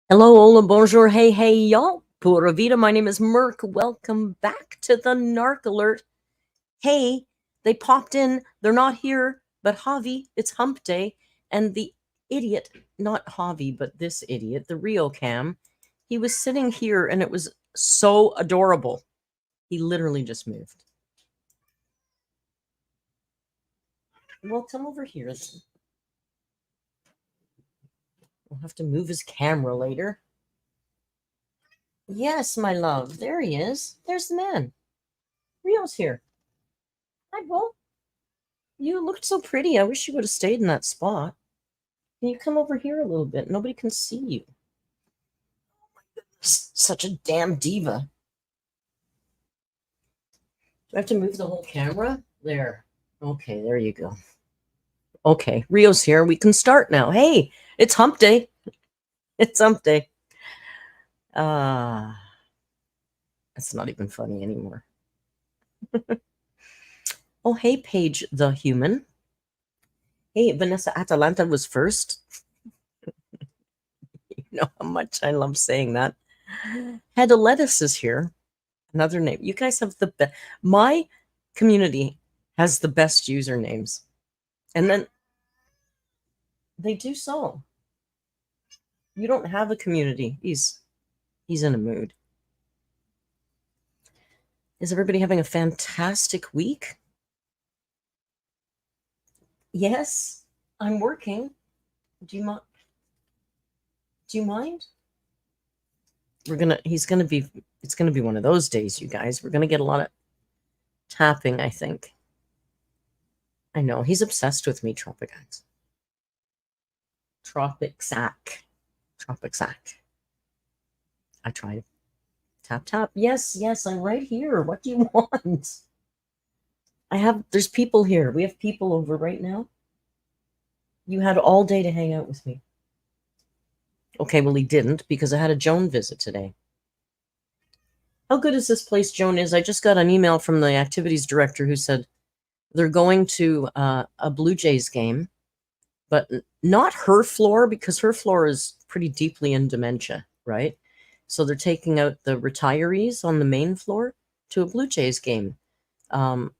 Hello, hola, bonjour, hey, hey, y'all. Pura vida, my name is Merc. Welcome back to the Narc Alert. Hey, they popped in. They're not here, but Javi, it's hump day. And the idiot, not Javi, but this idiot, the Rio Cam, he was sitting here and it was so adorable. He literally just moved. Well, come over here. We'll have to move his camera later. Yes, my love. There he is. There's the man. Rio's here. Hi, Bull. You looked so pretty. I wish you would have stayed in that spot. Can you come over here a little bit? Nobody can see you. Oh my goodness. Such a damn diva. Do I have to move the whole camera? There. Okay, there you go. Okay, Rio's here. We can start now. Hey, it's hump day. It's hump day. That's not even funny anymore. Oh, hey, Paige the human. Hey, Vanessa Atalanta was first. You know how much I love saying that. Head of Lettuce is here. Another name. You guys have the best. My community has the best usernames. And then they do so. You don't have a community. He's in a mood. Is everybody having a fantastic week? Yes, I'm working. Do you mind? It's gonna be one of those days, you guys. We're gonna get a lot of tapping, I think. I know, he's obsessed with me, Tropicax. I tried. Tap, tap. Yes, I'm right here. What do you want? There's people here. We have people over right now. You had all day to hang out with me. Okay, well, he didn't because I had a Joan visit today. How good is this place Joan is? I just got an email from the activities director who said they're going to a Blue Jays game, but not her floor because her floor is pretty deeply in dementia, right? So they're taking out the retirees on the main floor to a Blue Jays game. But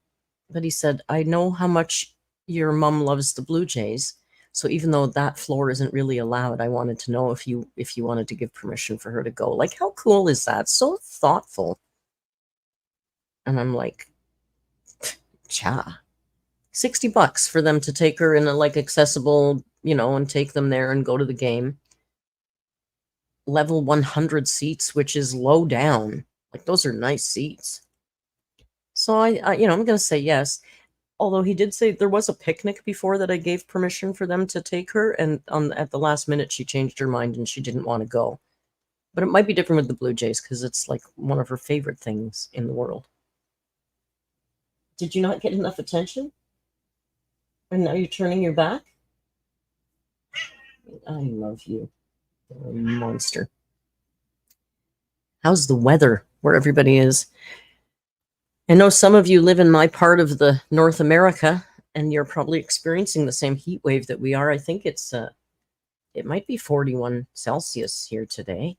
he said, I know how much your mom loves the Blue Jays. So even though that floor isn't really allowed, I wanted to know if you wanted to give permission for her to go. Like, how cool is that? So thoughtful. And I'm like, cha. $60 for them to take her in a accessible, and take them there and go to the game. Level 100 seats, which is low down. Like, those are nice seats. So I'm going to say yes. Although he did say there was a picnic before that I gave permission for them to take her, and at the last minute she changed her mind and she didn't want to go. But it might be different with the Blue Jays because it's like one of her favorite things in the world. Did you not get enough attention? And now you're turning your back? I love you. You're a monster. How's the weather where everybody is? I know some of you live in my part of the North America, and you're probably experiencing the same heat wave that we are. I think it might be 41 Celsius here today.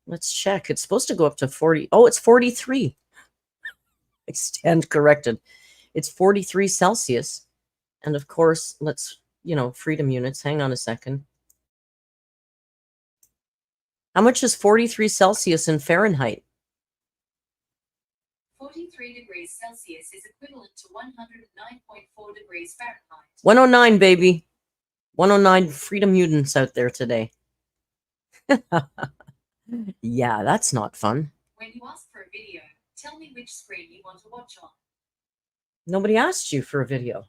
Let's check. It's supposed to go up to 40. Oh, it's 43. I stand corrected. It's 43 Celsius. And of course, let's, freedom units. Hang on a second. How much is 43 Celsius in Fahrenheit? 43 degrees Celsius is equivalent to 109.4 degrees Fahrenheit. 109, baby. 109 freedom mutants out there today. Yeah, that's not fun. When you ask for a video, tell me which screen you want to watch on. Nobody asked you for a video.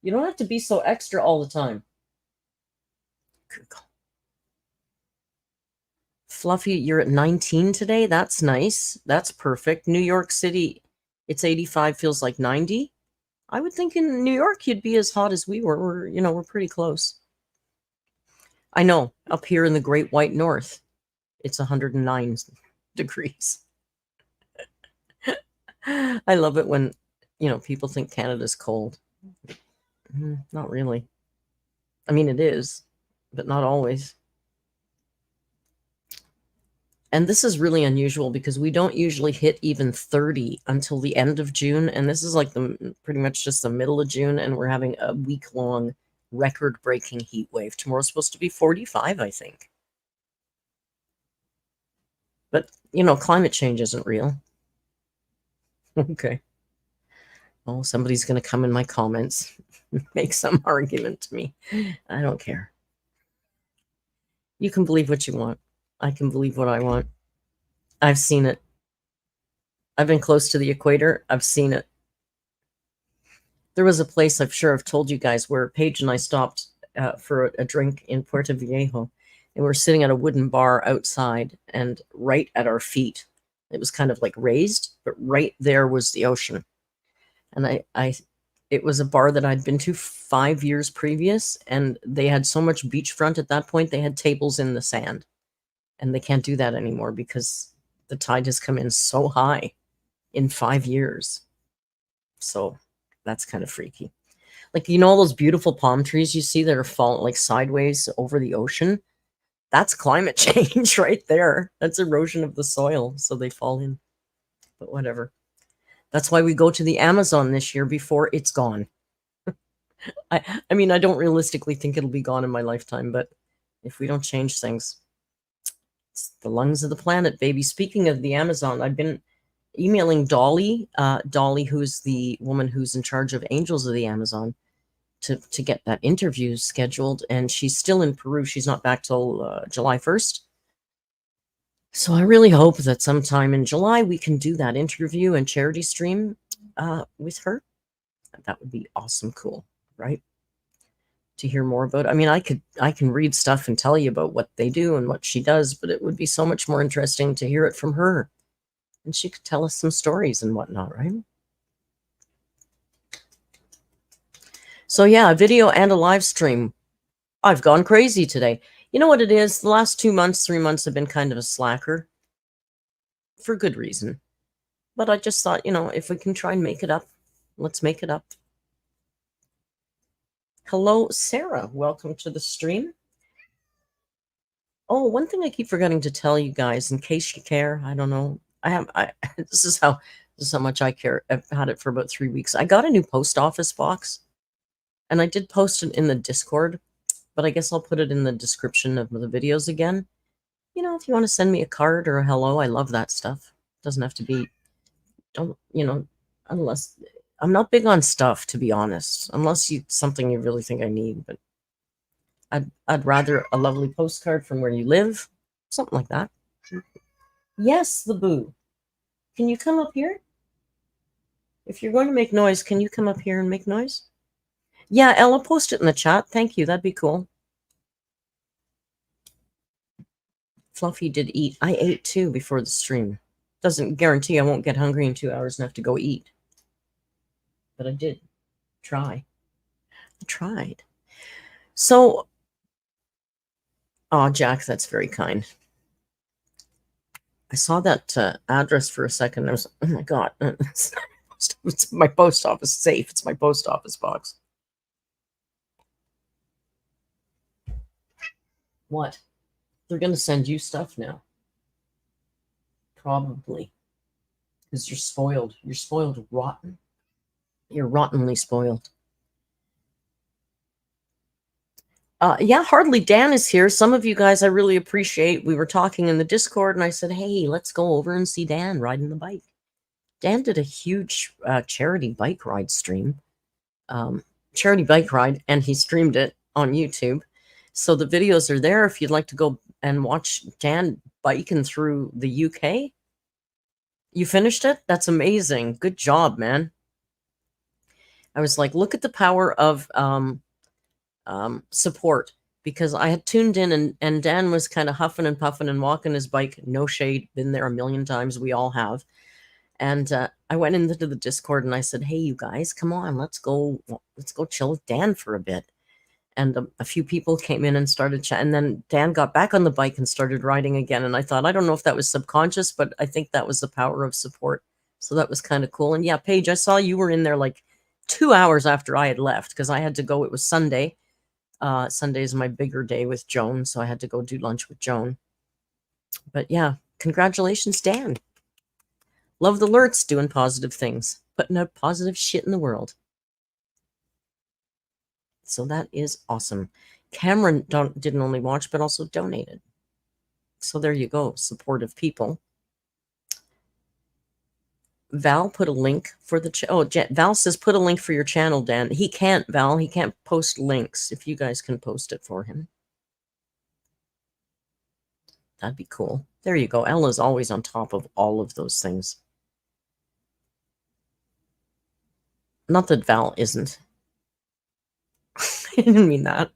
You don't have to be so extra all the time. Fluffy, you're at 19 today. That's nice. That's perfect. New York City, it's 85, feels like 90. I would think in New York you'd be as hot as we were. We're pretty close. I know, up here in the Great White North, it's 109 degrees. I love it when, people think Canada's cold. Not really. I mean, it is, but not always. And this is really unusual because we don't usually hit even 30 until the end of June. And this is like pretty much just the middle of June. And we're having a week-long record-breaking heat wave. Tomorrow's supposed to be 45, I think. But, climate change isn't real. Okay. Oh, somebody's going to come in my comments, make some argument to me. I don't care. You can believe what you want. I can believe what I want. I've seen it. I've been close to the equator. I've seen it. There was a place, I'm sure I've told you guys, where Paige and I stopped for a drink in Puerto Viejo. And we're sitting at a wooden bar outside, and right at our feet, it was kind of like raised, but right there was the ocean. And it was a bar that I'd been to 5 years previous, and they had so much beachfront at that point, they had tables in the sand. And they can't do that anymore because the tide has come in so high in 5 years. So that's kind of freaky. Like, all those beautiful palm trees you see that are falling like sideways over the ocean? That's climate change right there. That's erosion of the soil, so they fall in. But whatever. That's why we go to the Amazon this year before it's gone. I mean, I don't realistically think it'll be gone in my lifetime, but if we don't change things, it's the lungs of the planet, baby. Speaking of the Amazon, I've been emailing Dolly, who's the woman who's in charge of Angels of the Amazon, to get that interview scheduled, and she's still in Peru. She's not back till July 1st. So I really hope that sometime in July we can do that interview and charity stream with her. That would be awesome cool, right? To hear more about it. I mean, I can read stuff and tell you about what they do and what she does, but it would be so much more interesting to hear it from her. And she could tell us some stories and whatnot, right? So yeah, a video and a live stream. I've gone crazy today. You know what it is? The last 2 months, 3 months have been kind of a slacker. For good reason. But I just thought, if we can try and make it up, let's make it up. Hello, Sarah. Welcome to the stream. Oh, one thing I keep forgetting to tell you guys, in case you care, I don't know. This is how much I care. I've had it for about 3 weeks. I got a new post office box, and I did post it in the Discord, but I guess I'll put it in the description of the videos again. If you want to send me a card or a hello, I love that stuff. It doesn't have to be, unless, I'm not big on stuff, to be honest, unless something you really think I need, but I'd rather a lovely postcard from where you live, something like that. Yes, the boo. Can you come up here? If you're going to make noise, can you come up here and make noise? Yeah, Ella, post it in the chat. Thank you. That'd be cool. Fluffy did eat. I ate too before the stream. Doesn't guarantee I won't get hungry in 2 hours and have to go eat. But I did try. I tried. So, oh, Jack, that's very kind. I saw that address for a second. I was, oh my God, it's my post office safe. It's my post office box. What? They're going to send you stuff now. Probably. Because you're spoiled. You're spoiled rotten. You're rottenly spoiled. Yeah, hardly Dan is here. Some of you guys I really appreciate. We were talking in the Discord, and I said, hey, let's go over and see Dan riding the bike. Dan did a huge charity bike ride stream. Charity bike ride, and he streamed it on YouTube. So the videos are there if you'd like to go and watch Dan biking through the UK. You finished it? That's amazing. Good job, man. I was like, look at the power of support, because I had tuned in and Dan was kind of huffing and puffing and walking his bike. No shade, been there a million times. We all have. And I went into the Discord and I said, hey, you guys, come on, let's go chill with Dan for a bit. And a few people came in and started chatting. And then Dan got back on the bike and started riding again. And I thought, I don't know if that was subconscious, but I think that was the power of support. So that was kind of cool. And yeah, Paige, I saw you were in there like 2 hours after I had left because I had to go. It was Sunday. Sunday is my bigger day with Joan. So I had to go do lunch with Joan. But yeah, congratulations, Dan. Love the alerts, doing positive things, putting out positive shit in the world. So that is awesome. Cameron didn't only watch, but also donated. So there you go, supportive people. Val put a link for the Val says put a link for your channel, Dan. He can't, Val. He can't post links. If you guys can post it for him, that'd be cool. There you go. Ella's always on top of all of those things. Not that Val isn't. I didn't mean that.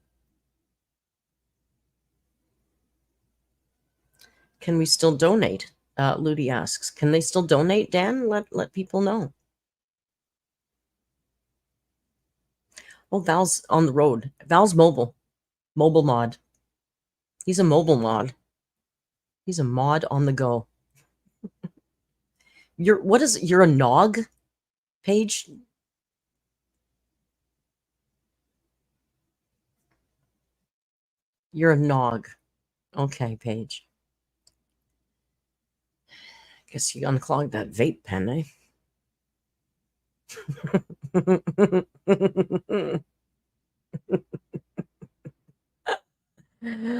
Can we still donate? Ludi asks. Can they still donate, Dan? Let people know. Oh, Val's on the road. Val's mobile. Mobile mod. He's a mobile mod. He's a mod on the go. You're a nog, Paige? You're a nog. Okay, Paige. Guess you unclogged that vape pen, eh?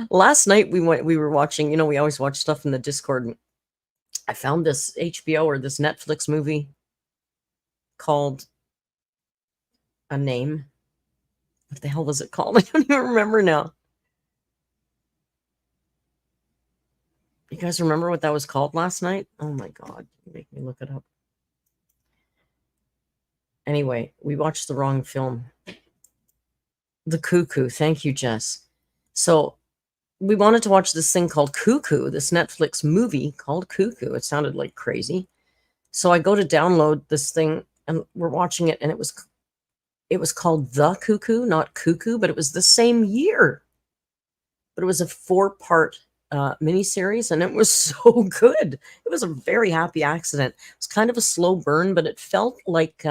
Last night we were watching, we always watch stuff in the Discord. I found this HBO or this Netflix movie called A Name. What the hell was it called? I don't even remember now. You guys remember what that was called last night? Oh my God. Make me look it up. Anyway, we watched the wrong film. The Cuckoo. Thank you, Jess. So we wanted to watch this thing called Cuckoo, this Netflix movie called Cuckoo. It sounded like crazy. So I go to download this thing and we're watching it, and it was called The Cuckoo, not Cuckoo, but it was the same year. But it was a 4-part miniseries, and it was so good. It was a very happy accident. It was kind of a slow burn, but it felt like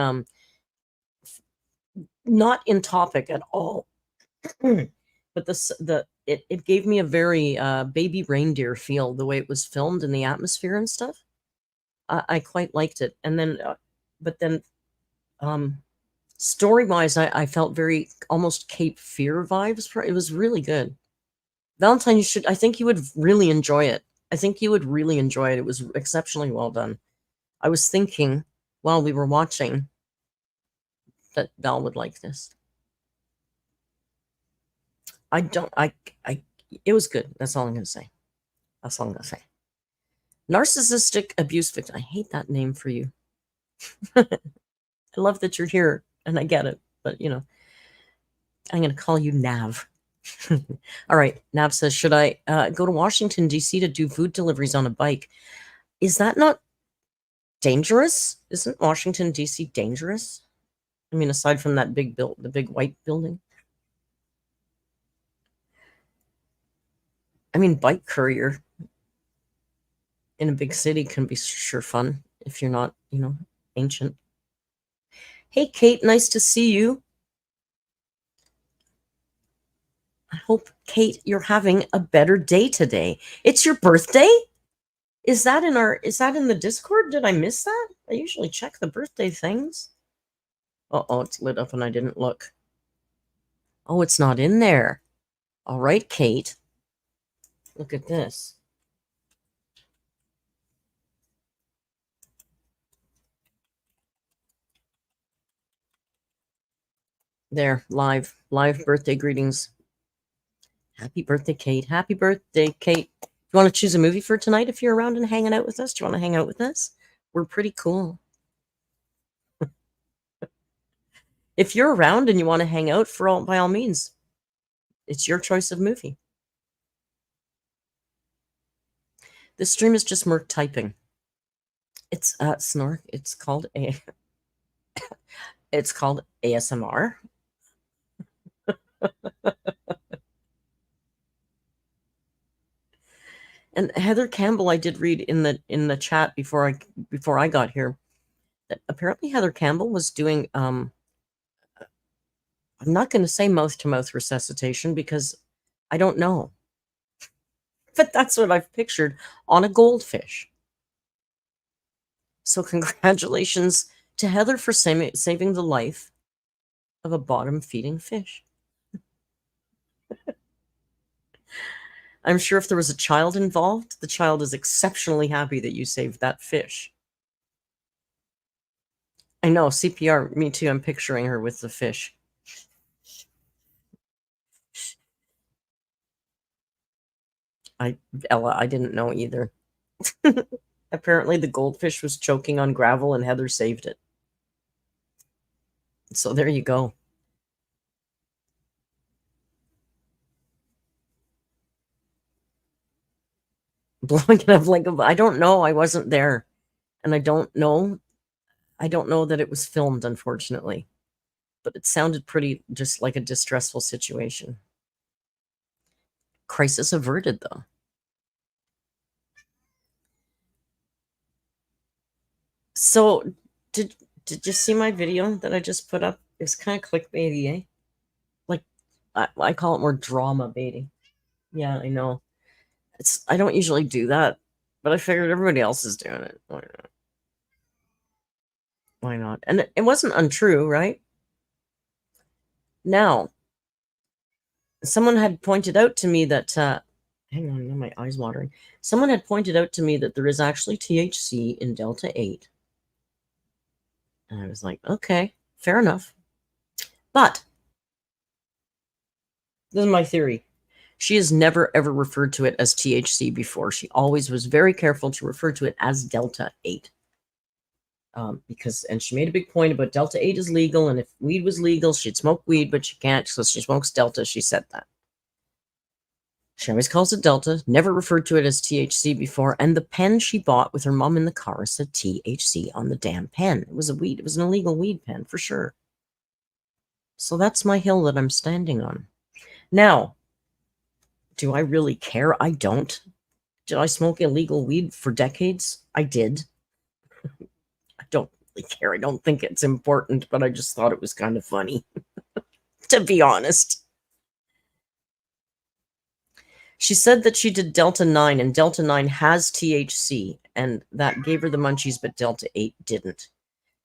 not in topic at all. But it gave me a very baby reindeer feel, the way it was filmed and the atmosphere and stuff. I quite liked it. And then, but then, story-wise, I felt very almost Cape Fear vibes. It was really good. Valentine, I think you would really enjoy it. I think you would really enjoy it. It was exceptionally well done. I was thinking while we were watching that Val would like this. It was good. That's all I'm going to say. That's all I'm going to say. Narcissistic abuse victim. I hate that name for you. I love that you're here, and I get it, but you know, I'm going to call you Nav. All right. Nav says, should I go to Washington, D.C. to do food deliveries on a bike? Is that not dangerous? Isn't Washington, D.C. dangerous? I mean, aside from that the big white building. I mean, bike courier in a big city can be sure fun if you're not, you know, ancient. Hey, Kate, nice to see you. I hope, Kate, you're having a better day today. It's your birthday? Is that in the Discord? Did I miss that? I usually check the birthday things. Uh-oh, it's lit up and I didn't look. Oh, it's not in there. All right, Kate. Look at this. There, live birthday greetings. Happy birthday, Kate. Happy birthday, Kate. You want to choose a movie for tonight if you're around and hanging out with us? Do you want to hang out with us? We're pretty cool. If you're around and you want to hang out, by all means, it's your choice of movie. This stream is just Merc typing. It's Snork. It's called ASMR. And Heather Campbell, I did read in the chat before I got here that apparently Heather Campbell was doing I'm not going to say mouth-to-mouth resuscitation because I don't know. But that's what I've pictured on a goldfish. So congratulations to Heather for saving the life of a bottom-feeding fish. I'm sure if there was a child involved, the child is exceptionally happy that you saved that fish. I know, CPR, me too. I'm picturing her with the fish. Ella, I didn't know either. Apparently the goldfish was choking on gravel and Heather saved it. So there you go. Blowing it up like I don't know. I wasn't there. And I don't know that it was filmed, unfortunately. But it sounded pretty just like a distressful situation. Crisis averted, though. So did you see my video that I just put up? It's kind of clickbaity, eh? Like I call it more drama baiting. Yeah, I know. I don't usually do that, but I figured everybody else is doing it. Why not? Why not? And it wasn't untrue, right? Now, someone had pointed out to me that hang on, now my eyes watering. Someone had pointed out to me that there is actually THC in Delta 8. And I was like, okay, fair enough. But this is my theory. She has never, ever referred to it as THC before. She always was very careful to refer to it as Delta 8. And she made a big point about Delta 8 is legal, and if weed was legal, she'd smoke weed, but she can't, so she smokes Delta. She said that. She always calls it Delta, never referred to it as THC before, and the pen she bought with her mom in the car said THC on the damn pen. It was it was an illegal weed pen, for sure. So that's my hill that I'm standing on. Now, do I really care? I don't. Did I smoke illegal weed for decades? I did. I don't really care. I don't think it's important, but I just thought it was kind of funny, to be honest. She said that she did Delta 9, and Delta 9 has THC, and that gave her the munchies, but Delta 8 didn't.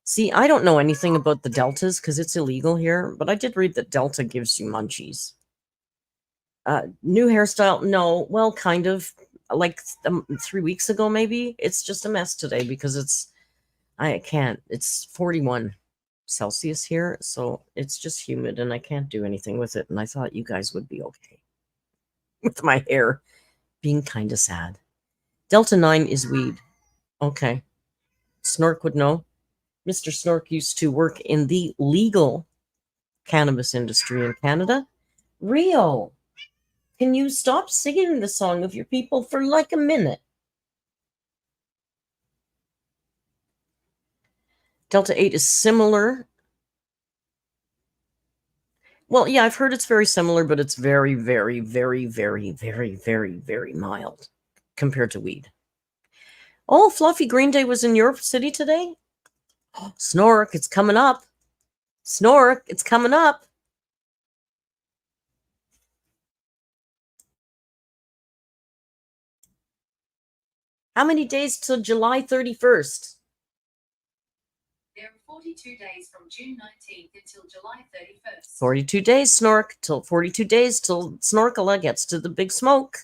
See, I don't know anything about the Deltas because it's illegal here, but I did read that Delta gives you munchies. New hairstyle? No. Well, kind of. Like 3 weeks ago, maybe. It's just a mess today because I can't. It's 41 Celsius here, so it's just humid, and I can't do anything with it, and I thought you guys would be okay with my hair being kind of sad. Delta 9 is weed. Okay. Snork would know. Mr. Snork used to work in the legal cannabis industry in Canada. Rio, can you stop singing the song of your people for like a minute? Delta 8 is similar. Well, yeah, I've heard it's very similar, but it's very, very, very, very, very, very, very mild compared to weed. Oh, Fluffy, Green Day was in your city today? Oh, Snork, it's coming up. Snork, it's coming up. How many days till July 31st? There are 42 days from June 19th until July 31st. 42 days, Snork, till 42 days till Snorkala gets to the big smoke.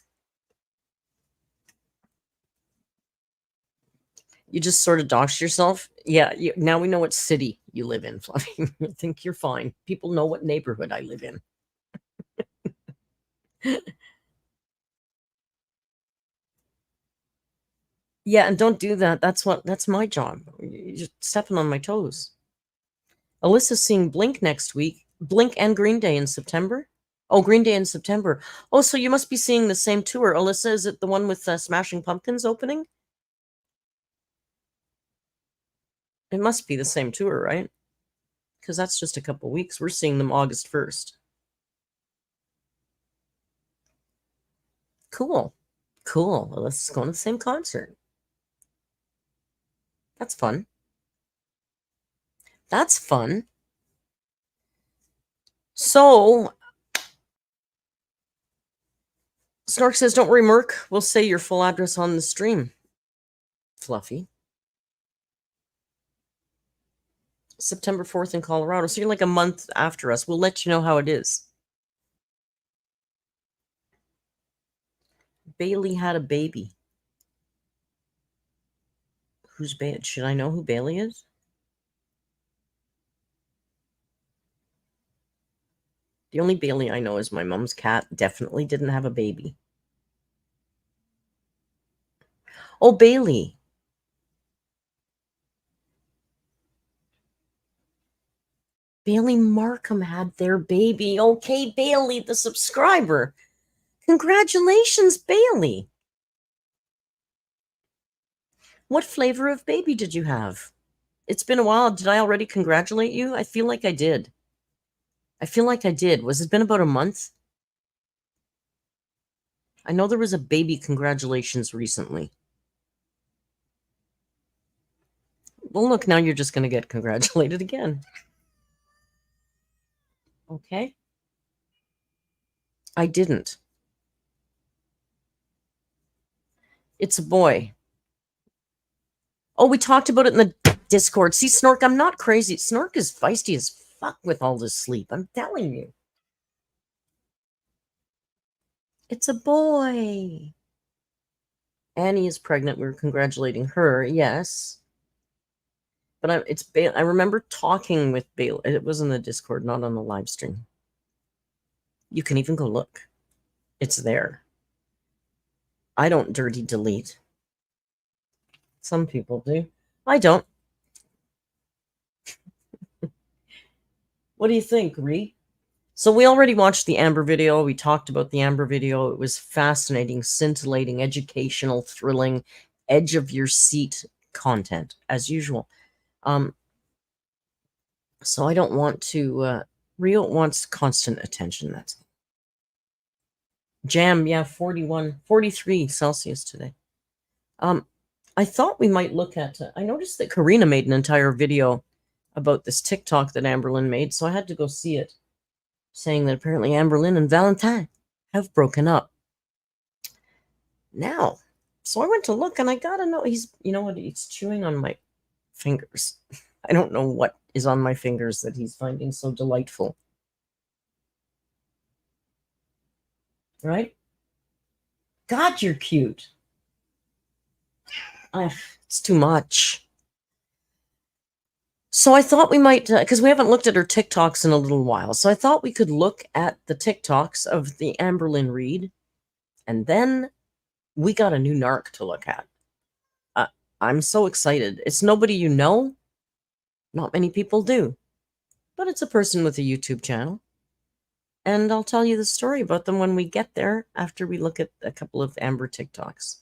You just sort of doxed yourself. Yeah, now we know what city you live in, Fluffy. I think you're fine. People know what neighborhood I live in. Yeah, and don't do that. That's my job. You're just stepping on my toes. Alyssa's seeing Blink next week. Blink and Green Day in September. Oh, Green Day in September. Oh, so you must be seeing the same tour. Alyssa, is it the one with Smashing Pumpkins opening? It must be the same tour, right? Because that's just a couple weeks. We're seeing them August 1st. Cool. Cool. Alyssa's going to the same concert. That's fun. That's fun. So, Snork says, don't worry, Merc. We'll say your full address on the stream. Fluffy. September 4th in Colorado. So you're like a month after us. We'll let you know how it is. Bailey had a baby. Who's Bailey? Should I know who Bailey is? The only Bailey I know is my mom's cat. Definitely didn't have a baby. Oh, Bailey. Bailey Markham had their baby. Okay, Bailey, the subscriber. Congratulations, Bailey. What flavor of baby did you have? It's been a while. Did I already congratulate you? I feel like I did. Was it been about a month? I know there was a baby congratulations recently. Well, look, now you're just going to get congratulated again. Okay. I didn't. It's a boy. Oh, we talked about it in the Discord. See, Snork, I'm not crazy. Snork is feisty as fuck with all this sleep. I'm telling you. It's a boy. Annie is pregnant. We were congratulating her. Yes. But I remember talking with Bailey. It was in the Discord, not on the live stream. You can even go look. It's there. I don't dirty delete. Some people do. I don't. What do you think, Ree? So we already watched the Amber video. We talked about the Amber video. It was fascinating, scintillating, educational, thrilling, edge of your seat content, as usual. So I don't want to... Rio wants constant attention. That's Jam, yeah, 43 Celsius today. I thought we might look at... I noticed that Karina made an entire video about this TikTok that Amberlynn made, so I had to go see it, saying that apparently Amberlynn and Valentine have broken up. Now, so I went to look, and I gotta know, you know what, he's chewing on my fingers. I don't know what is on my fingers that he's finding so delightful. Right? God, you're cute. It's too much. So I thought we might, because we haven't looked at her TikToks in a little while, so I thought we could look at the TikToks of the Amberlynn Reid, and then we got a new narc to look at. I'm so excited. It's nobody you know. Not many people do. But it's a person with a YouTube channel. And I'll tell you the story about them when we get there after we look at a couple of Amber TikToks.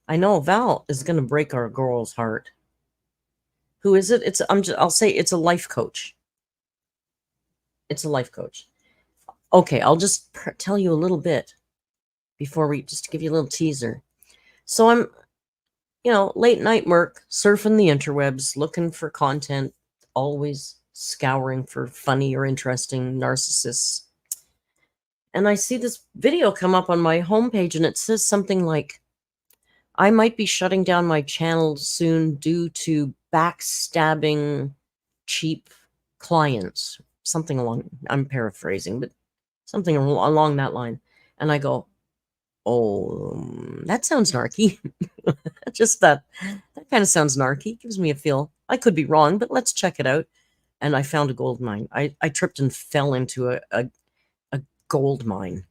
I know Val is going to break our girl's heart. Who is it? I'll say it's a life coach. It's a life coach. Okay, I'll just tell you a little bit before we just give you a little teaser. So I'm, late night Merc, surfing the interwebs, looking for content, always scouring for funny or interesting narcissists. And I see this video come up on my homepage, and it says something like, I might be shutting down my channel soon due to backstabbing cheap clients. Something along, I'm paraphrasing, but something along that line. And I go, oh, that sounds narky. Just that kind of sounds narky. Gives me a feel. I could be wrong, but let's check it out. And I found a gold mine. I tripped and fell into a gold mine.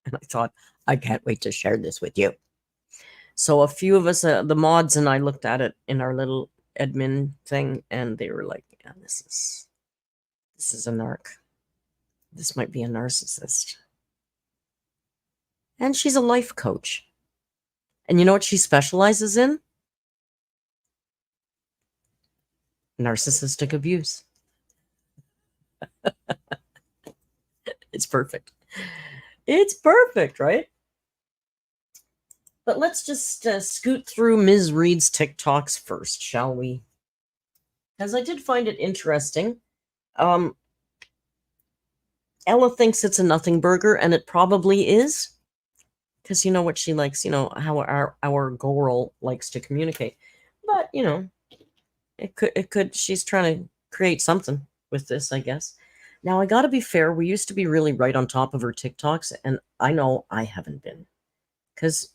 And I thought, I can't wait to share this with you. So a few of us, the mods and I, looked at it in our little admin thing, and they were like, yeah, this is a narc. This might be a narcissist. And she's a life coach. And you know what she specializes in? Narcissistic abuse. It's perfect. It's perfect, right? But let's just scoot through Ms. Reid's TikToks first, shall we? Because I did find it interesting. Ella thinks it's a nothing burger, and it probably is. Because you know what she likes, how our girl likes to communicate. But, it could, she's trying to create something with this, I guess. Now, I gotta be fair, we used to be really right on top of her TikToks, and I know I haven't been. Because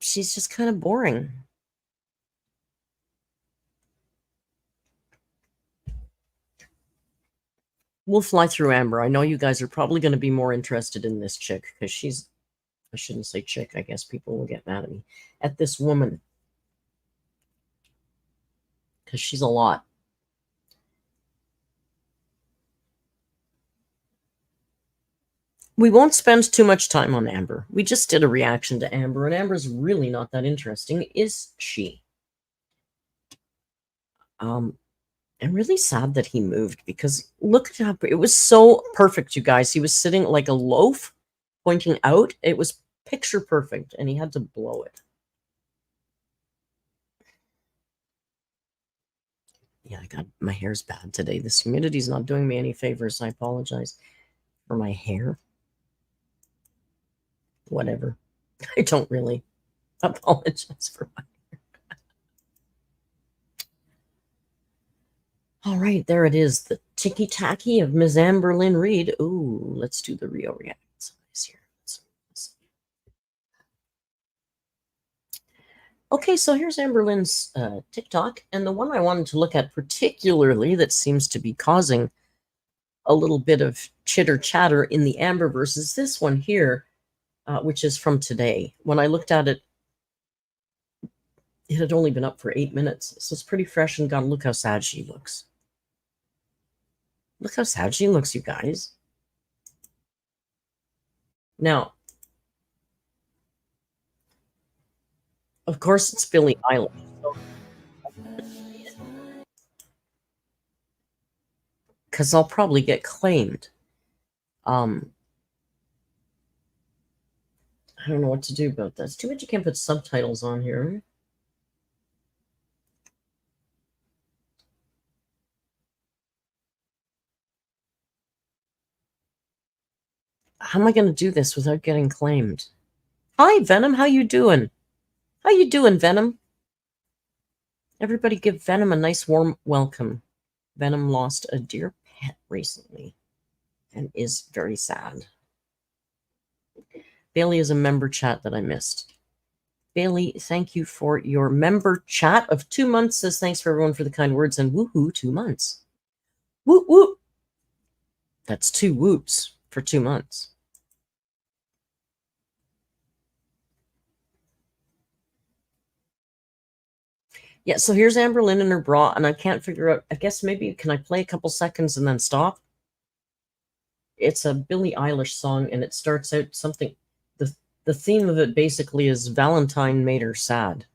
she's just kind of boring. We'll fly through Amber. I know you guys are probably going to be more interested in this chick, because she's, I shouldn't say chick, I guess people will get mad at me, at this woman. Because she's a lot. We won't spend too much time on Amber. We just did a reaction to Amber, and Amber's really not that interesting, is she? I'm really sad that he moved, because look at how it was so perfect, you guys. He was sitting like a loaf, pointing out. It was picture perfect, and he had to blow it. Yeah, my hair's bad today. This humidity's not doing me any favors. I apologize for my hair. Whatever. I don't really apologize for my hair. All right, there it is. The ticky-tacky of Ms. Amberlynn Reid. Ooh, let's do the real reactions here. Okay, so here's Amberlynn's TikTok, and the one I wanted to look at particularly that seems to be causing a little bit of chitter-chatter in the Amberverse is this one here, which is from today. When I looked at it, it had only been up for 8 minutes, so it's pretty fresh, and God, look how sad she looks. Look how sad she looks, you guys. Now, of course, it's Billie Eilish. Because I'll probably get claimed. I don't know what to do about this. Too bad you can't put subtitles on here. How am I going to do this without getting claimed? Hi, Venom. How you doing? How you doing, Venom? Everybody give Venom a nice warm welcome. Venom lost a dear pet recently and is very sad. Bailey is a member chat that I missed. Bailey, thank you for your member chat of 2 months. Says thanks for everyone for the kind words, and woohoo, 2 months. Woot woot. That's 2 whoops for 2 months. Yeah, so here's Amberlynn in her bra, and I can't figure out. I guess maybe can I play a couple seconds and then stop? It's a Billie Eilish song, and it starts out something. The theme of it basically is Valentine made her sad.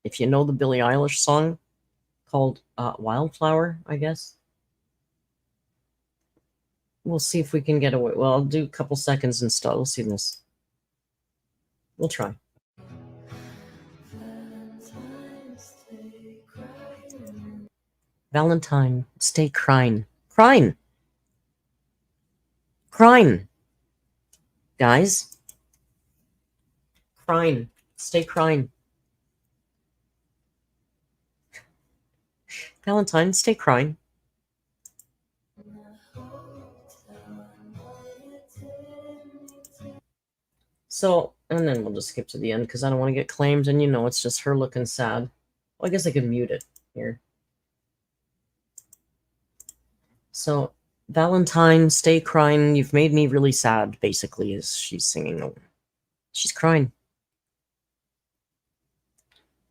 If you know the Billie Eilish song called Wildflower, I guess. We'll see if we can get away. Well, I'll do a couple seconds and stop. We'll see this. We'll try. Valentine, stay crying. Crying. Crying. Guys. Crying. Stay crying. Valentine, stay crying. So, and then we'll just skip to the end because I don't want to get claimed, and it's just her looking sad. Well, I guess I could mute it here. So, Valentine, stay crying. You've made me really sad, basically, is she's singing. She's crying.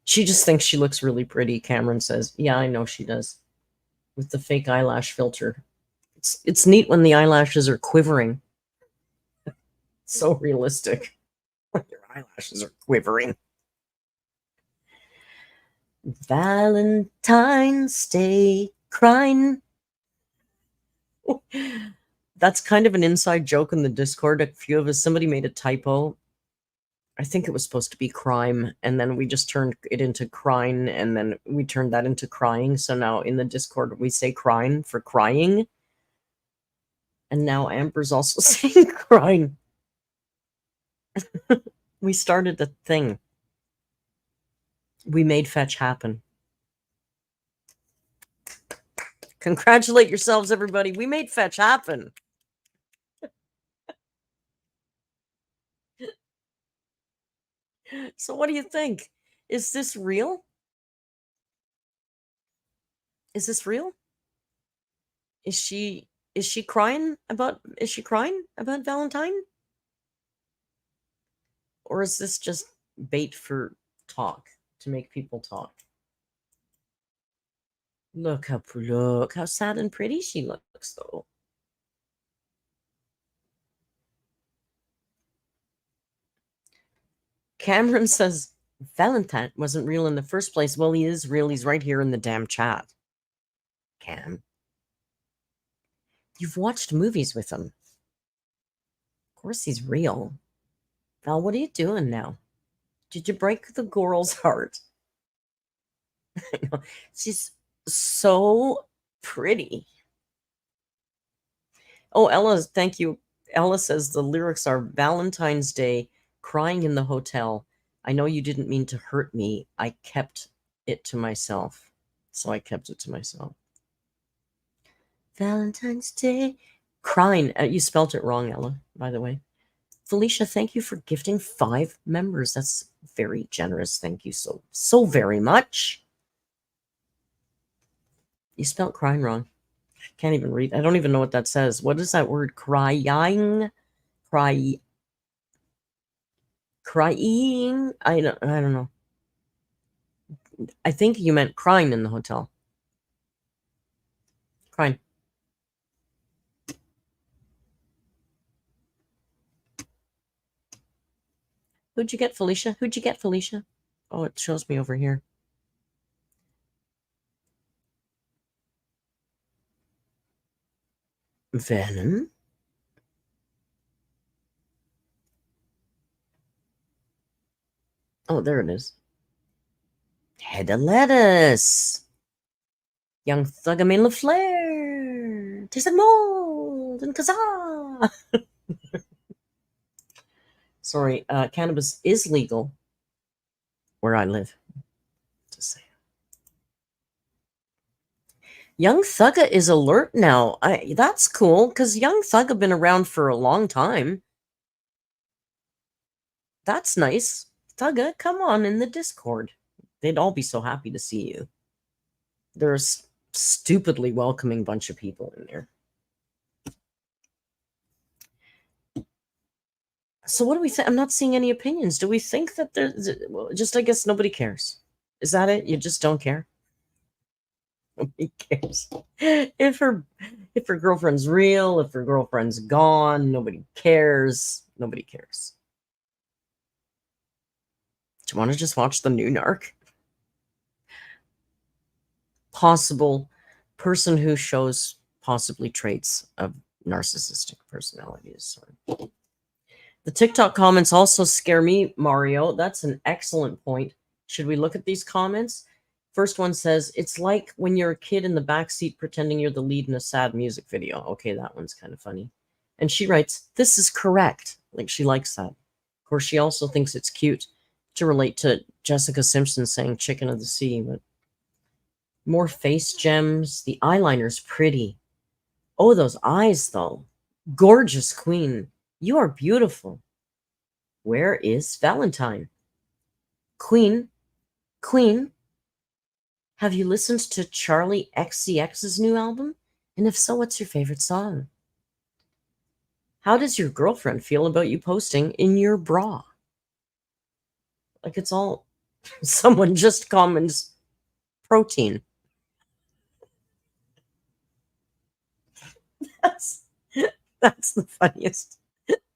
She just thinks she looks really pretty, Cameron says. Yeah, I know she does. With the fake eyelash filter. It's neat when the eyelashes are quivering. So realistic. Your eyelashes are quivering. Valentine's Day crying. That's kind of an inside joke in the Discord. A few of us, somebody made a typo. I think it was supposed to be crime, and then we just turned it into crying, and then we turned that into crying. So now in the Discord, we say crying for crying. And now Amber's also saying crying. We started a thing. We made fetch happen. Congratulate yourselves, everybody. We made fetch happen. So what do you think? Is this real? Is this real? Is she crying about Valentine? Or is this just bait for talk to make people talk? Look how sad and pretty she looks though. Cameron says Valentine wasn't real in the first place. Well, he is real. He's right here in the damn chat. Cam. You've watched movies with him. Of course he's real. Val, what are you doing now? Did you break the girl's heart? I know. She's so pretty. Oh, Ella, thank you. Ella says the lyrics are Valentine's Day, crying in the hotel. I know you didn't mean to hurt me. I kept it to myself. So I kept it to myself. Valentine's Day, crying. You spelt it wrong, Ella, by the way. Felicia, thank you for gifting 5 members. That's very generous. Thank you so very much. You spelled crying wrong. I can't even read. I don't even know what that says. What is that word? Crying? Crying? I don't know. I think you meant crying in the hotel. Crying. Who'd you get, Felicia? Who'd you get, Felicia? Oh, it shows me over here. Venom? Oh, there it is. Head of lettuce. Young Thugamin LaFleur. Tis and mold and kazaa. Sorry, cannabis is legal where I live. Just saying. Young Thugga is alert now. That's cool because Young Thugga been around for a long time. That's nice. Thugga, come on in the Discord. They'd all be so happy to see you. There's stupidly welcoming bunch of people in there. So what do we think? I'm not seeing any opinions. Do we think that there's... Well, just I guess nobody cares. Is that it? You just don't care? Nobody cares. If her girlfriend's real, if her girlfriend's gone, nobody cares. Nobody cares. Do you want to just watch the new Narc? Possible person who shows possibly traits of narcissistic personalities. The TikTok comments also scare me, Mario. That's an excellent point. Should we look at these comments? First one says, it's like when you're a kid in the backseat pretending you're the lead in a sad music video. Okay, that one's kind of funny. And she writes, this is correct. Like, she likes that. Of course, she also thinks it's cute to relate to Jessica Simpson saying chicken of the sea. But more face gems. The eyeliner's pretty. Oh, those eyes, though. Gorgeous queen. You are beautiful. Where is Valentine? Queen, have you listened to Charlie XCX's new album? And if so, what's your favorite song? How does your girlfriend feel about you posting in your bra? Like, it's all someone just comments protein. That's the funniest.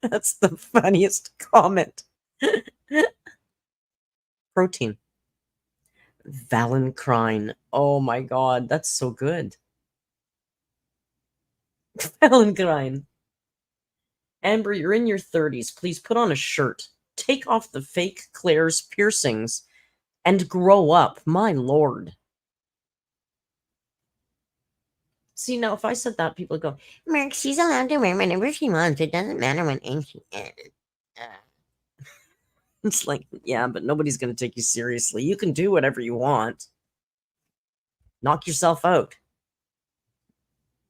That's the funniest comment. Protein. Valentine. Oh my god, that's so good. Valentine. Amber, you're in your 30s. Please put on a shirt. Take off the fake Claire's piercings and grow up. My lord. See, now if I said that, people would go, Merc, she's allowed to wear whenever she wants. It doesn't matter when age she is. It's like, yeah, but nobody's going to take you seriously. You can do whatever you want. Knock yourself out.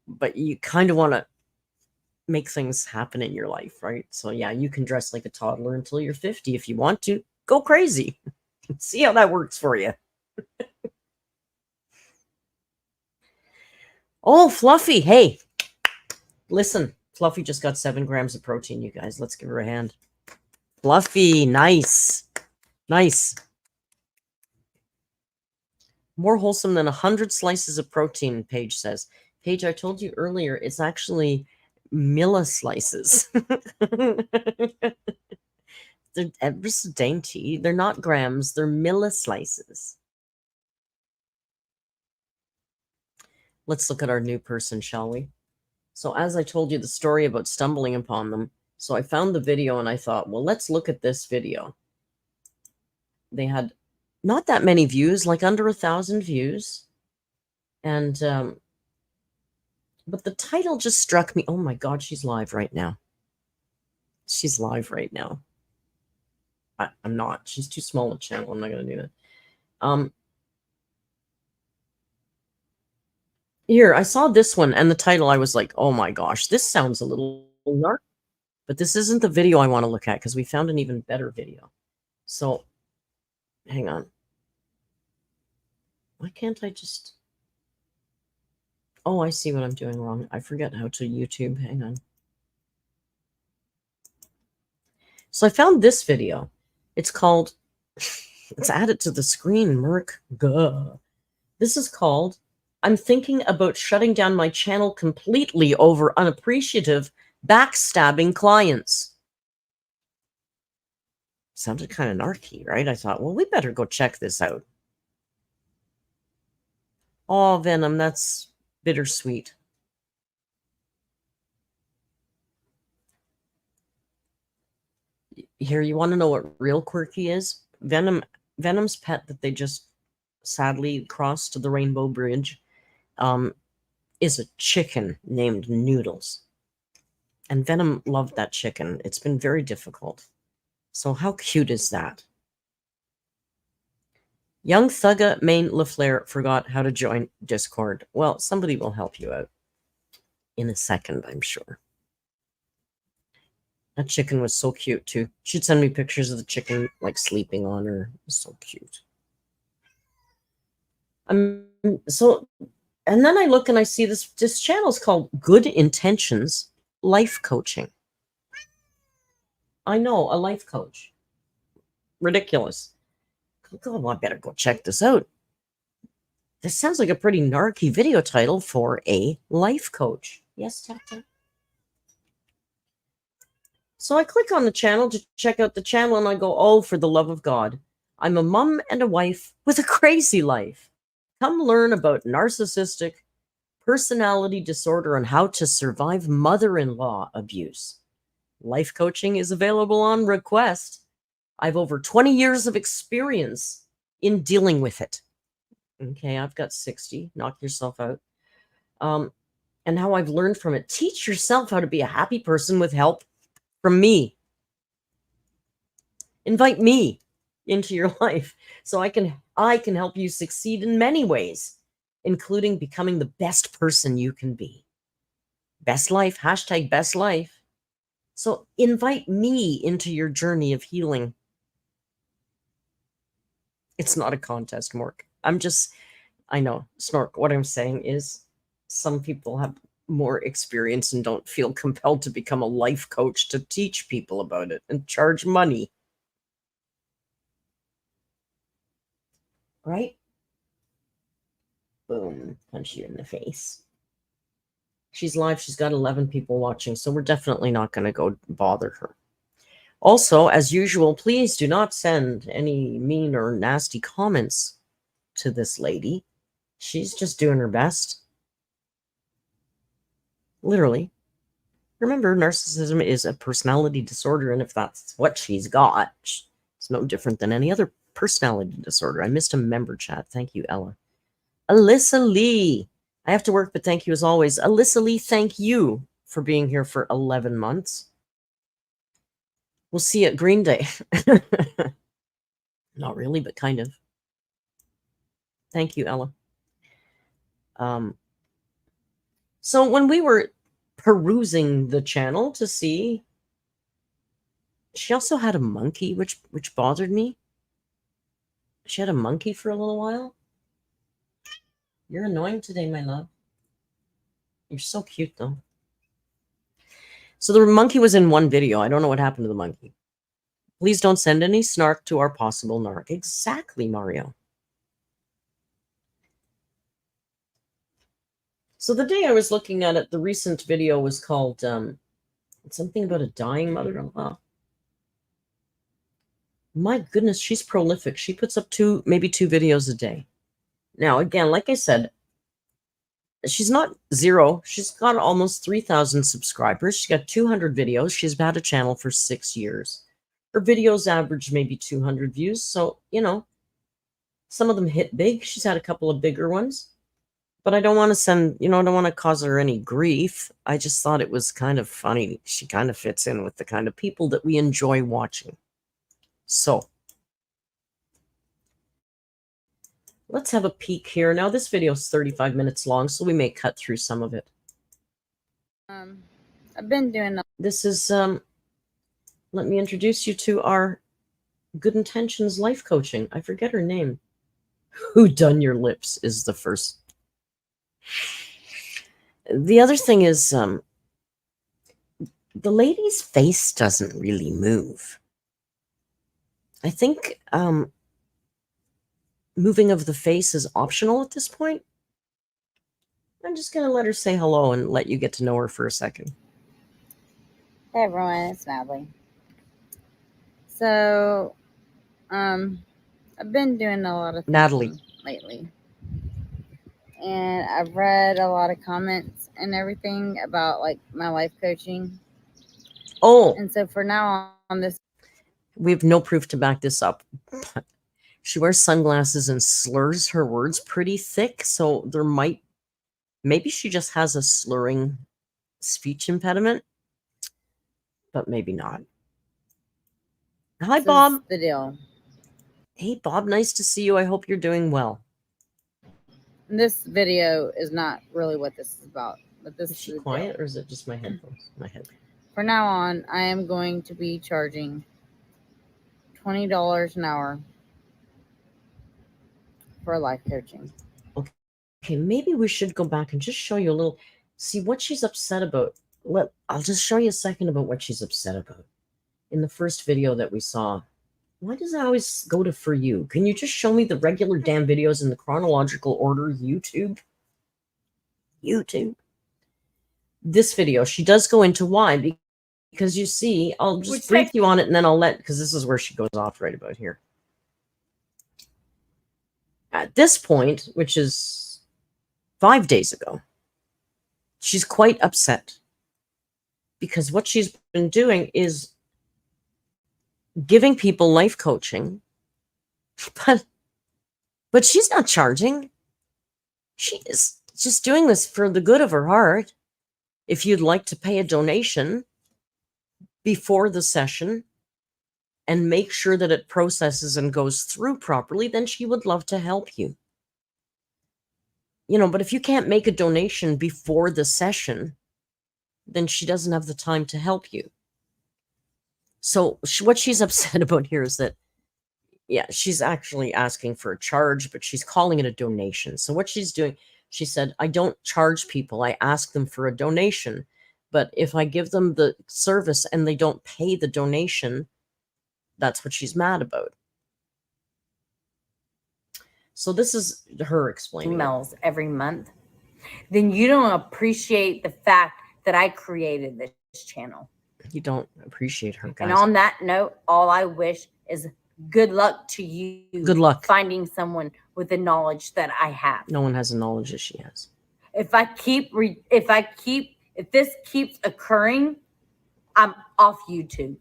But you kind of want to make things happen in your life, right? So yeah, you can dress like a toddler until you're 50 if you want to. Go crazy. See how that works for you. Oh, Fluffy. Hey, listen. Fluffy just got 7 grams of protein, you guys. Let's give her a hand. Fluffy, nice. Nice. More wholesome than 100 slices of protein, Paige says. Paige, I told you earlier, it's actually millislices. They're ever so dainty. They're not grams, they're millislices. Let's look at our new person, shall we? So as I told you the story about stumbling upon them, so I found the video and I thought, well, let's look at this video. They had not that many views, like under 1,000 views. And, but the title just struck me. Oh my God, she's live right now. She's live right now. I'm not. She's too small a channel. I'm not going to do that. Here, I saw this one and the title. I was like, oh my gosh, this sounds a little narc. But this isn't the video I want to look at because we found an even better video. So, hang on. Why can't I just... Oh, I see what I'm doing wrong. I forget how to YouTube. Hang on. So I found this video. It's called... Let's add it to the screen, Merc. Gah. This is called... I'm thinking about shutting down my channel completely over unappreciative, backstabbing clients. Sounded kind of narky, right? I thought, well, we better go check this out. Oh, Venom, that's bittersweet. Here, you want to know what real quirky is? Venom's pet that they just sadly crossed the Rainbow Bridge is a chicken named Noodles. And Venom loved that chicken. It's been very difficult. So how cute is that? Young Thugga Main LaFleur forgot how to join Discord. Well, somebody will help you out in a second, I'm sure. That chicken was so cute, too. She'd send me pictures of the chicken, like, sleeping on her. It was so cute. So, and then I look and I see this channel's called Good Intentions Life Coaching. I know, a life coach. Ridiculous. Oh, I better go check this out. This sounds like a pretty narky video title for a life coach. Yes, tap, tap. So I click on the channel to check out the channel and I go, oh, for the love of God. I'm a mom and a wife with a crazy life. Come learn about narcissistic personality disorder and how to survive mother-in-law abuse. Life coaching is available on request. I've over 20 years of experience in dealing with it. Okay, I've got 60. Knock yourself out. And how I've learned from it. Teach yourself how to be a happy person with help from me. Invite me into your life so I can help you succeed in many ways, including becoming the best person you can be. Best life, hashtag best life. So invite me into your journey of healing. It's not a contest, Mork. I know, Snork, what I'm saying is some people have more experience and don't feel compelled to become a life coach to teach people about it and charge money. Right? Boom. Punch you in the face. She's live. She's got 11 people watching, so we're definitely not going to go bother her. Also, as usual, please do not send any mean or nasty comments to this lady. She's just doing her best. Literally. Remember, narcissism is a personality disorder, and if that's what she's got, it's no different than any other personality disorder. I missed a member chat. Thank you, Ella. Alyssa Lee. I have to work, but thank you as always. Alyssa Lee, thank you for being here for 11 months. We'll see you at Green Day. Not really, but kind of. Thank you, Ella. So when we were perusing the channel to see, she also had a monkey, which bothered me. She had a monkey for a little while. You're annoying today, my love. You're so cute, though. So the monkey was in one video. I don't know what happened to the monkey. Please don't send any snark to our possible narc. Exactly, Mario. So the day I was looking at it, the recent video was called something about a dying mother-in-law. My goodness, she's prolific. She puts up maybe two videos a day. Now, again, like I said, she's not zero. She's got almost 3,000 subscribers. She's got 200 videos. She's had a channel for 6 years. Her videos average maybe 200 views. So, some of them hit big. She's had a couple of bigger ones. But I don't want to I don't want to cause her any grief. I just thought it was kind of funny. She kind of fits in with the kind of people that we enjoy watching. So, let's have a peek here. Now, this video is 35 minutes long, so we may cut through some of it. I've been doing... This is, let me introduce you to our Good Intentions Life Coaching. I forget her name. Who Done Your Lips is the first. The other thing is, the lady's face doesn't really move. I think moving of the face is optional at this point. I'm just going to let her say hello and let you get to know her for a second. Hey everyone, it's Natalie. So, I've been doing a lot of Natalie lately. And I've read a lot of comments and everything about like my life coaching. Oh. And so for now on this, we have no proof to back this up. She wears sunglasses and slurs her words pretty thick, so maybe she just has a slurring speech impediment, but maybe not. Hi, Bob. The deal. Hey, Bob, nice to see you. I hope you're doing well. This video is not really what this is about, but this is she quiet or is it just my headphones? My head. For now on, I am going to be charging $20 an hour for life coaching. Okay, maybe we should go back and just show you a little, see what she's upset about. I'll just show you a second about what she's upset about. In the first video that we saw, Why does it always go to for you? Can you just show me the regular damn videos in the chronological order, YouTube? YouTube. This video, she does go into why, because you see, I'll just brief you on it and then I'll because this is where she goes off right about here. At this point, which is 5 days ago, she's quite upset because what she's been doing is giving people life coaching, but she's not charging. She is just doing this for the good of her heart. If you'd like to pay a donation before the session and make sure that it processes and goes through properly, then she would love to help you. But if you can't make a donation before the session, then she doesn't have the time to help you. So what she's upset about here is that, yeah, she's actually asking for a charge, but she's calling it a donation. So what she's doing, she said, I don't charge people. I ask them for a donation. But if I give them the service and they don't pay the donation, that's what she's mad about. So this is her explaining. Emails every month, then you don't appreciate the fact that I created this channel. You don't appreciate her, guys. And on that note, all I wish is good luck to you. Good luck finding someone with the knowledge that I have. No one has the knowledge that she has. If this keeps occurring, I'm off YouTube.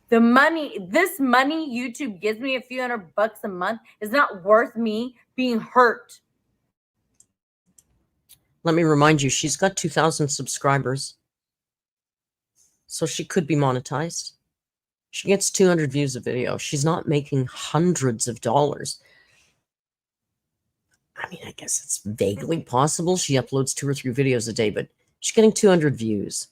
This money YouTube gives me, a few $100 a month, is not worth me being hurt. Let me remind you, she's got 2,000 subscribers. So she could be monetized. She gets 200 views a video. She's not making hundreds of dollars. I mean, I guess it's vaguely possible. She uploads 2 or 3 videos a day, but she's getting 200 views.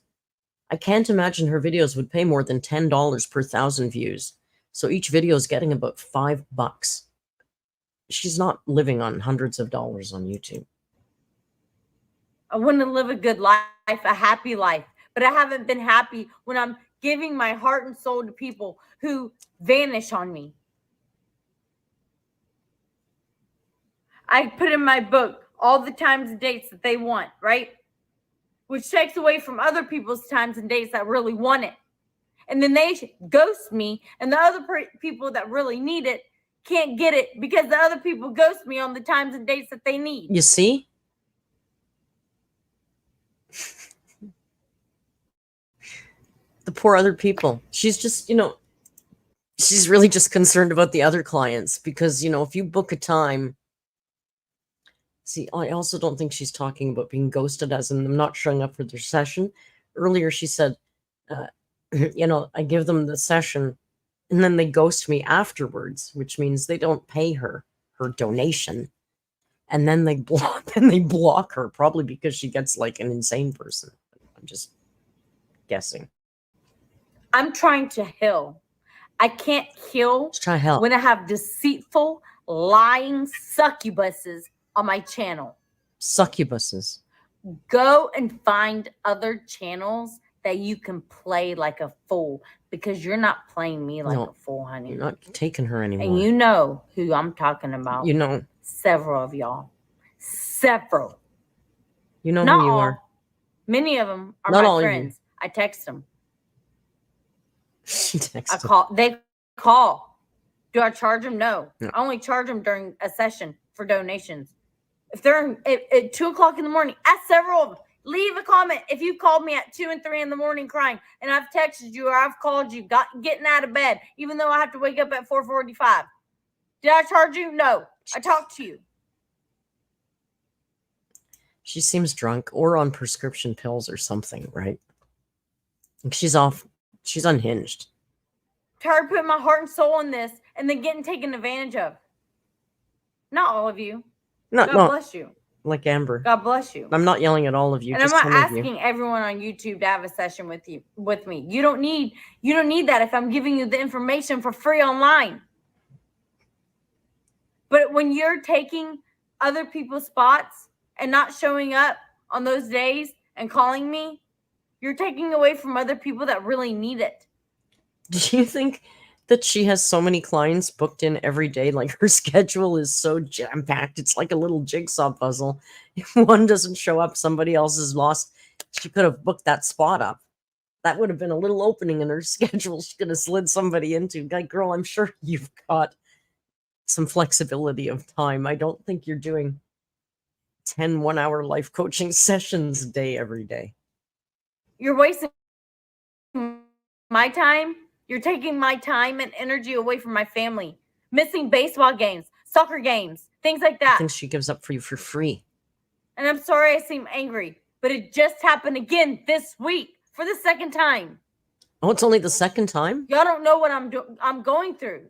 I can't imagine her videos would pay more than $10 per 1,000 views. So each video is getting about $5. She's not living on hundreds of dollars on YouTube. I want to live a good life, a happy life, but I haven't been happy when I'm giving my heart and soul to people who vanish on me. I put in my book all the times and dates that they want, right? Which takes away from other people's times and dates that really want it. And then they ghost me, and the other people that really need it can't get it because the other people ghost me on the times and dates that they need. You see? The poor other people. She's just, she's really just concerned about the other clients because, if you book a time. See, I also don't think she's talking about being ghosted as in them not showing up for their session. Earlier, she said, I give them the session and then they ghost me afterwards, which means they don't pay her donation. And then they block her, probably because she gets like an insane person. I'm just guessing. I'm trying to heal. I can't heal when I have deceitful, lying succubuses on my channel. Succubuses. Go and find other channels that you can play like a fool, because you're not playing me like a fool, honey. You're not taking her anymore. And you know who I'm talking about. Several of y'all. Several. You know who you are. Many of them are not my friends. I text them. She texted. They call. Do I charge them? No. I only charge them during a session for donations. If they're at 2 o'clock in the morning, ask several of them. Leave a comment if you called me at 2 and 3 in the morning crying, and I've texted you or I've called you, getting out of bed, even though I have to wake up at 4:45. Did I charge you? No. I talked to you. She seems drunk or on prescription pills or something, right? She's off. She's unhinged. Tired of putting my heart and soul in this and then getting taken advantage of. Not all of you. God bless you. Like Amber. God bless you. I'm not yelling at all of you. And I'm not asking everyone on YouTube to have a session with me. You don't need that if I'm giving you the information for free online. But when you're taking other people's spots and not showing up on those days and calling me, you're taking away from other people that really need it. Do you think that she has so many clients booked in every day. Like her schedule is so jam-packed. It's like a little jigsaw puzzle. If one doesn't show up, somebody else is lost. She could have booked that spot up. That would have been a little opening in her schedule. She could have slid somebody into. Like, girl, I'm sure you've got some flexibility of time. I don't think you're doing 10 1-hour life coaching sessions a day every day. You're wasting my time. You're taking my time and energy away from my family. Missing baseball games, soccer games, things like that. Things she gives up for you for free. And I'm sorry I seem angry, but it just happened again this week for the second time. Oh, it's only the second time? Y'all don't know what I'm going through.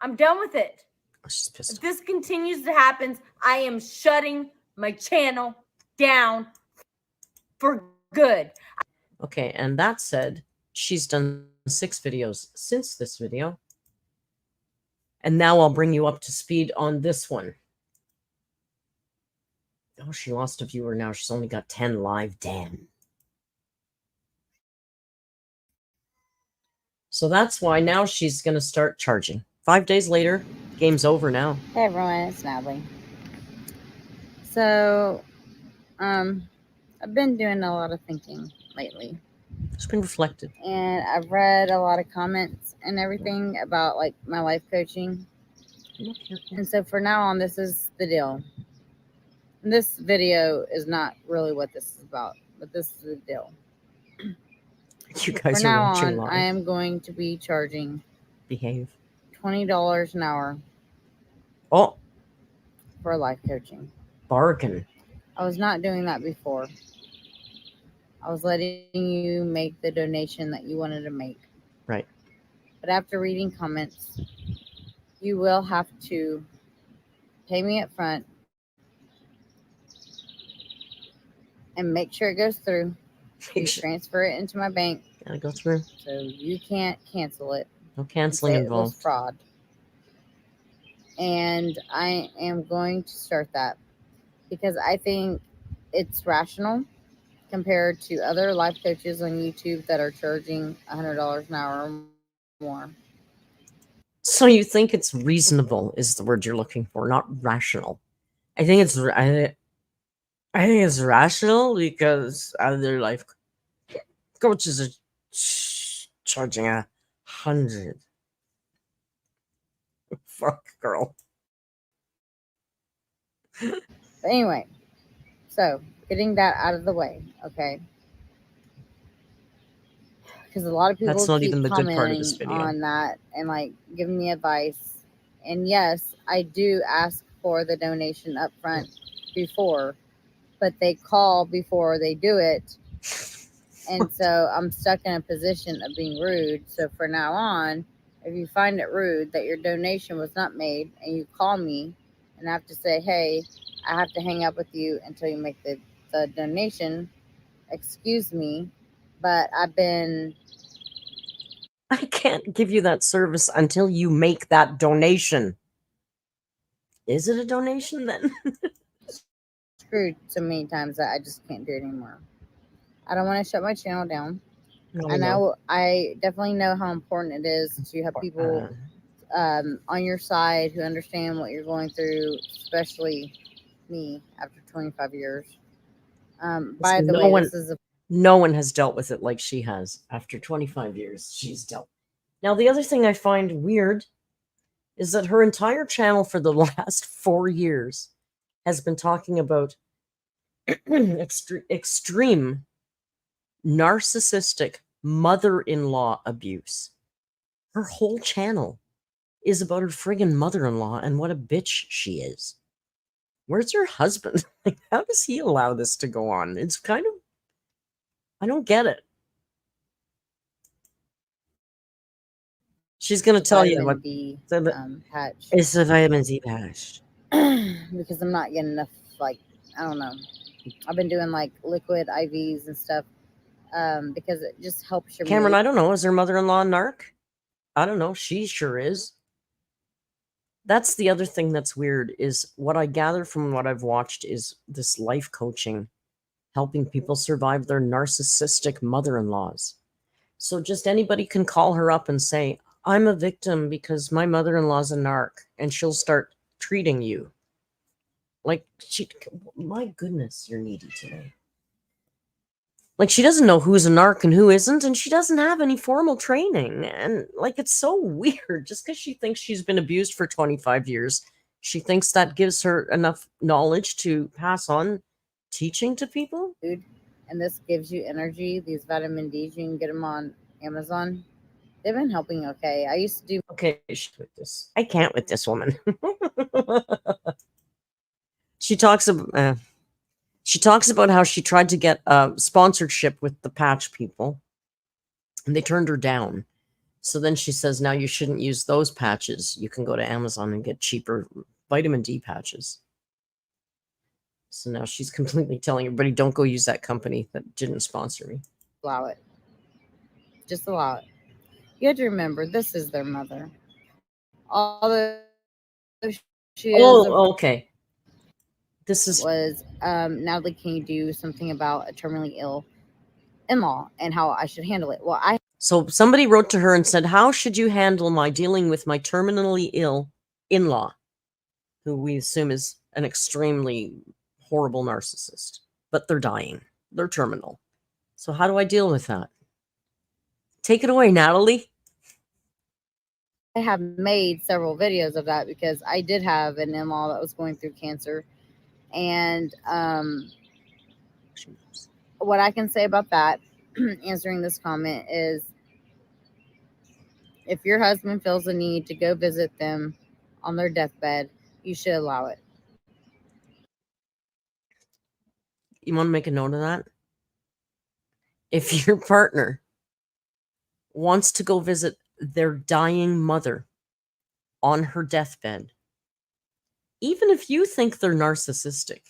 I'm done with it. Oh, she's pissed If off. this continues to happen, I am shutting my channel down for good. Okay, and that said, she's done 6 videos since this video. And now I'll bring you up to speed on this one. Oh, she lost a viewer now. She's only got 10 live. Damn. So that's why now she's going to start charging. 5 days later, game's over now. Hey everyone, it's Natalie. So, I've been doing a lot of thinking lately, It's been reflected. and I've read a lot of comments and everything about like my life coaching. And so for now on, this is the deal. This video is not really what this is about, but this is the deal. You guys For are now watching on, live. I am going to be charging Behave. $20 an hour Oh, for life coaching. bargain. I was not doing that before. I was letting you make the donation that you wanted to make. Right. But after reading comments, you will have to pay me up front and make sure it goes through. You transfer it into my bank Gotta go through. so you can't cancel it. No And canceling say it was involved. fraud. And I am going to start that because I think it's rational compared to other life coaches on YouTube that are charging $100 an hour or more. So you think it's reasonable is the word you're looking for, not rational. I think it's I think it's rational because other life coaches are charging 100. Fuck, girl. But anyway, so getting that out of the way, okay? Because a lot of people That's not keep even the good part of this commenting video. on that and like giving me advice. And yes, I do ask for the donation up front before, but they call before they do it. And so I'm stuck in a position of being rude. So for now on, if you find it rude that your donation was not made and you call me and I have to say, hey, I have to hang up with you until you make the donation, excuse me, but I've been... I can't give you that service until you make that donation. Is it a donation then? screwed so many times that I just can't do it anymore. I don't want to shut my channel down. No, And I definitely know how important it is to have people on your side who understand what you're going through, especially me after 25 years. By the way, this is no one has dealt with it like she has. After 25 years, she's dealt. Now, the other thing I find weird is that her entire channel for the last 4 years has been talking about extreme narcissistic mother-in-law abuse. Her whole channel is about her friggin' mother-in-law and what a bitch she is. Where's her husband? Like, how does he allow this to go on? It's kind of... I don't get it. She's going to tell you what... patch. It's the vitamin Z patch. Because I'm not getting enough, like, I don't know. I've been doing, like, liquid IVs and stuff because it just helps your Cameron, mood. I don't know. Is her mother-in-law a narc? I don't know. She sure is. That's the other thing that's weird is what I gather from what I've watched is this life coaching, helping people survive their narcissistic mother-in-laws. So just anybody can call her up and say, I'm a victim because my mother-in-law's a narc, and she'll start treating you. Like, my goodness, you're needy today. Like, she doesn't know who's a narc and who isn't, and she doesn't have any formal training. And, like, it's so weird. Just because she thinks she's been abused for 25 years, she thinks that gives her enough knowledge to pass on teaching to people? Food, and this gives you energy. These vitamin D's, you can get them on Amazon. They've been helping okay. I used to do Okay, with this. I can't with this woman. She talks about how she tried to get a sponsorship with the patch people, and they turned her down. So then she says, now you shouldn't use those patches. You can go to Amazon and get cheaper vitamin D patches. So now she's completely telling everybody, don't go use that company that didn't sponsor me. allow it. Just allow it. You have to remember, this is their mother. Although she is Okay. This is was Natalie, can you do something about a terminally ill in-law and how I should handle it? Well, so somebody wrote to her and said, how should you handle my dealing with my terminally ill in-law, who we assume is an extremely horrible narcissist, but they're dying. They're terminal. So how do I deal with that? Take it away, Natalie. I have made several videos of that because I did have an in-law that was going through cancer. And what I can say about that, answering this comment, is if your husband feels the need to go visit them on their deathbed, you should allow it. You want to make a note of that? If your partner wants to go visit their dying mother on her deathbed, even if you think they're narcissistic,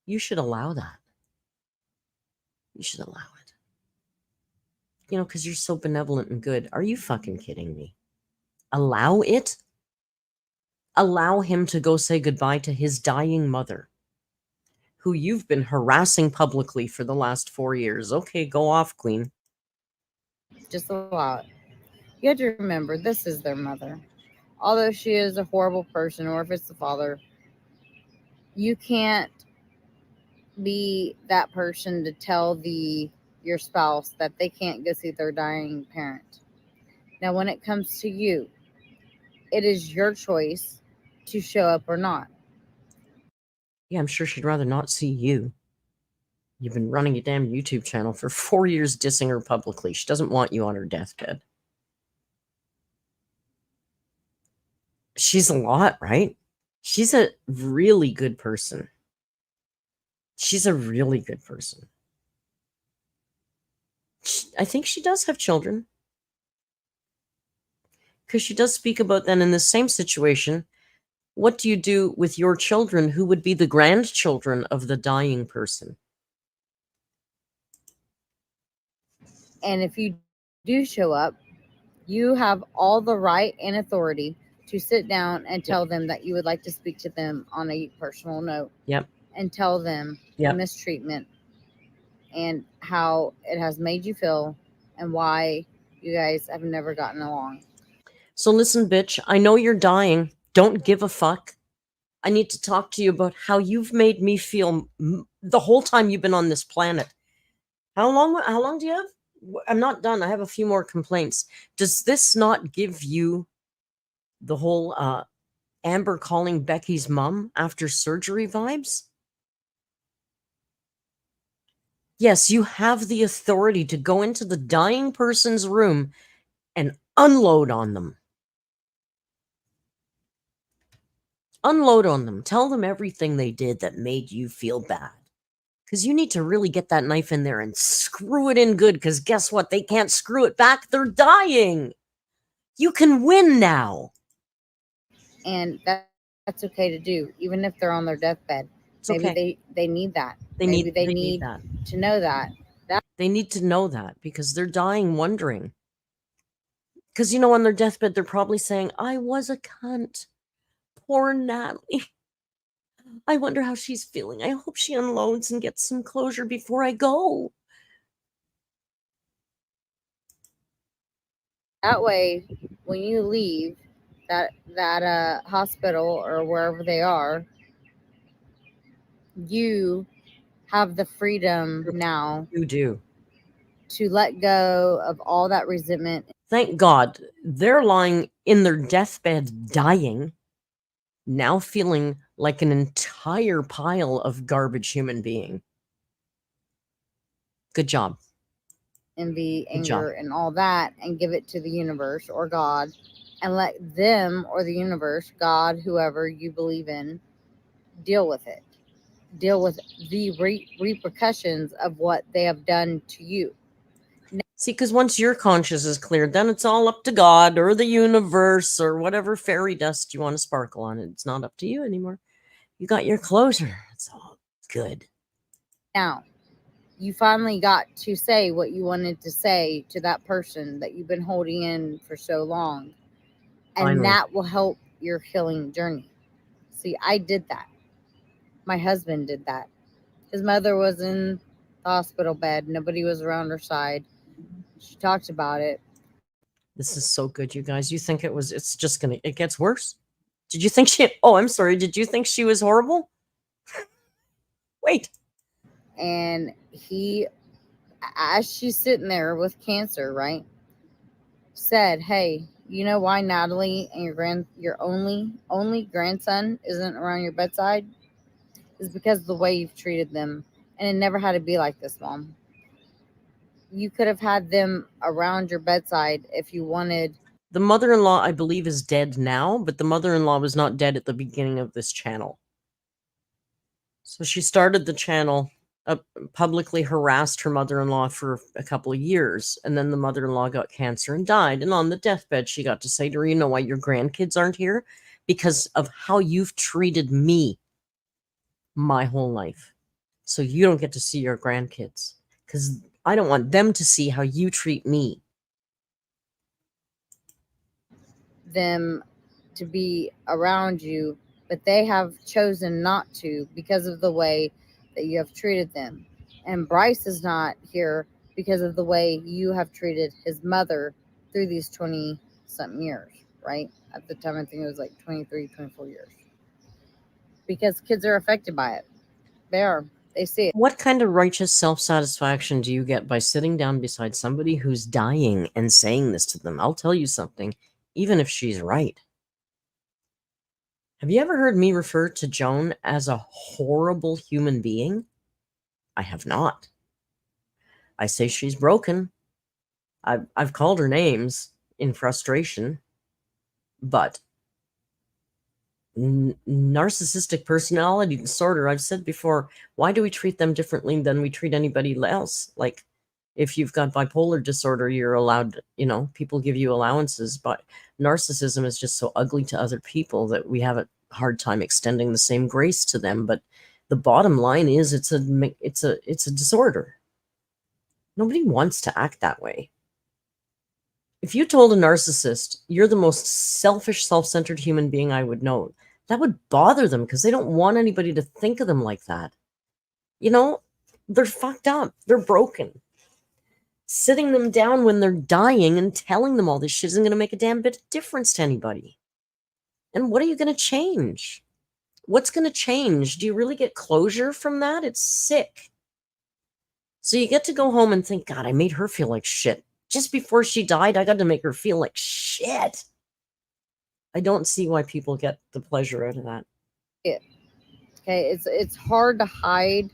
you should allow that. You should allow it. You know, because you're so benevolent and good. Are you fucking kidding me? Allow it? Allow him to go say goodbye to his dying mother, who you've been harassing publicly for the last 4 years. Okay, go off, queen. Just allow it. You have to remember, this is their mother. Although she is a horrible person, or if it's the father, you can't be that person to tell your spouse that they can't go see their dying parent. Now, when it comes to you, it is your choice to show up or not. Yeah, I'm sure she'd rather not see you. You've been running a damn YouTube channel for 4 years dissing her publicly. She doesn't want you on her deathbed. She's a lot, right? She's a really good person. She's a really good person. I think she does have children. Because she does speak about then in the same situation, what do you do with your children who would be the grandchildren of the dying person? And if you do show up, you have all the right and authority to sit down and tell them that you would like to speak to them on a personal note. Yep. And tell them the mistreatment and how it has made you feel and why you guys have never gotten along. So listen, bitch, I know you're dying. Don't give a fuck. I need to talk to you about how you've made me feel the whole time you've been on this planet. How long do you have? I'm not done. I have a few more complaints. Does this not give you the whole Amber calling Becky's mom after surgery vibes? Yes, you have the authority to go into the dying person's room and unload on them. Unload on them. Tell them everything they did that made you feel bad. Because you need to really get that knife in there and screw it in good, because guess what? They can't screw it back. They're dying. You can win now. And that's okay to do, even if they're on their deathbed. It's Maybe okay. they need that. They need that. To know that. They need to know that because they're dying wondering. Because, you know, on their deathbed, they're probably saying, I was a cunt. Poor Natalie. I wonder how she's feeling. I hope she unloads and gets some closure before I go. That way, when you leave that hospital or wherever they are, you have the freedom now You do. to let go of all that resentment. Thank God they're lying in their deathbed dying, now feeling like an entire pile of garbage human being. Good job. Envy, Good job. anger, and all that, and give it to the universe or God, and let them or the universe, God, whoever you believe in, deal with it. Deal with the repercussions of what they have done to you. See, because once your conscience is cleared, then it's all up to God or the universe or whatever fairy dust you want to sparkle on it. It's not up to you anymore. You got your closure. It's all good. Now, you finally got to say what you wanted to say to that person that you've been holding in for so long. And Finally. that will help your healing journey. See, I did that. My husband did that. His mother was in the hospital bed. Nobody was around her side. She talked about it. This is so good, you guys. You think it's just gonna, it gets worse? Did you think I'm sorry. Did you think she was horrible? Wait. And he, as she's sitting there with cancer, right, said, "Hey, you know why Natalie and your only grandson isn't around your bedside? Is because of the way you've treated them. And it never had to be like this, Mom. You could have had them around your bedside if you wanted." The mother-in-law, I believe, is dead now, but the mother-in-law was not dead at the beginning of this channel. So she started the channel, publicly harassed her mother-in-law for a couple of years, and then the mother-in-law got cancer and died. And on the deathbed, she got to say to her, "You know why your grandkids aren't here? Because of how you've treated me my whole life. So you don't get to see your grandkids, because I don't want them to see how you treat me." Them to be around you, but they have chosen not to because of the way that you have treated them. And Bryce is not here because of the way you have treated his mother through these 20 something years, right? At the time, I think it was like 23, 24 years. Because kids are affected by it. They are. They see it. What kind of righteous self-satisfaction do you get by sitting down beside somebody who's dying and saying this to them? I'll tell you something, even if she's right. Have you ever heard me refer to Joan as a horrible human being? I have not. I say she's broken. I've called her names in frustration, but narcissistic personality disorder, I've said before, why do we treat them differently than we treat anybody else? Like, if you've got bipolar disorder, you're allowed, people give you allowances, but narcissism is just so ugly to other people that we have a hard time extending the same grace to them. But the bottom line is it's a disorder. Nobody wants to act that way. If you told a narcissist, "You're the most selfish, self-centered human being I would know," that would bother them because they don't want anybody to think of them like that. They're fucked up. They're broken. Sitting them down when they're dying and telling them all this shit isn't going to make a damn bit of difference to anybody. And what are you going to change? What's going to change? Do you really get closure from that? It's sick. So you get to go home and think, "God, I made her feel like shit. Just before she died, I got to make her feel like shit." I don't see why people get the pleasure out of that. Okay, it's hard to hide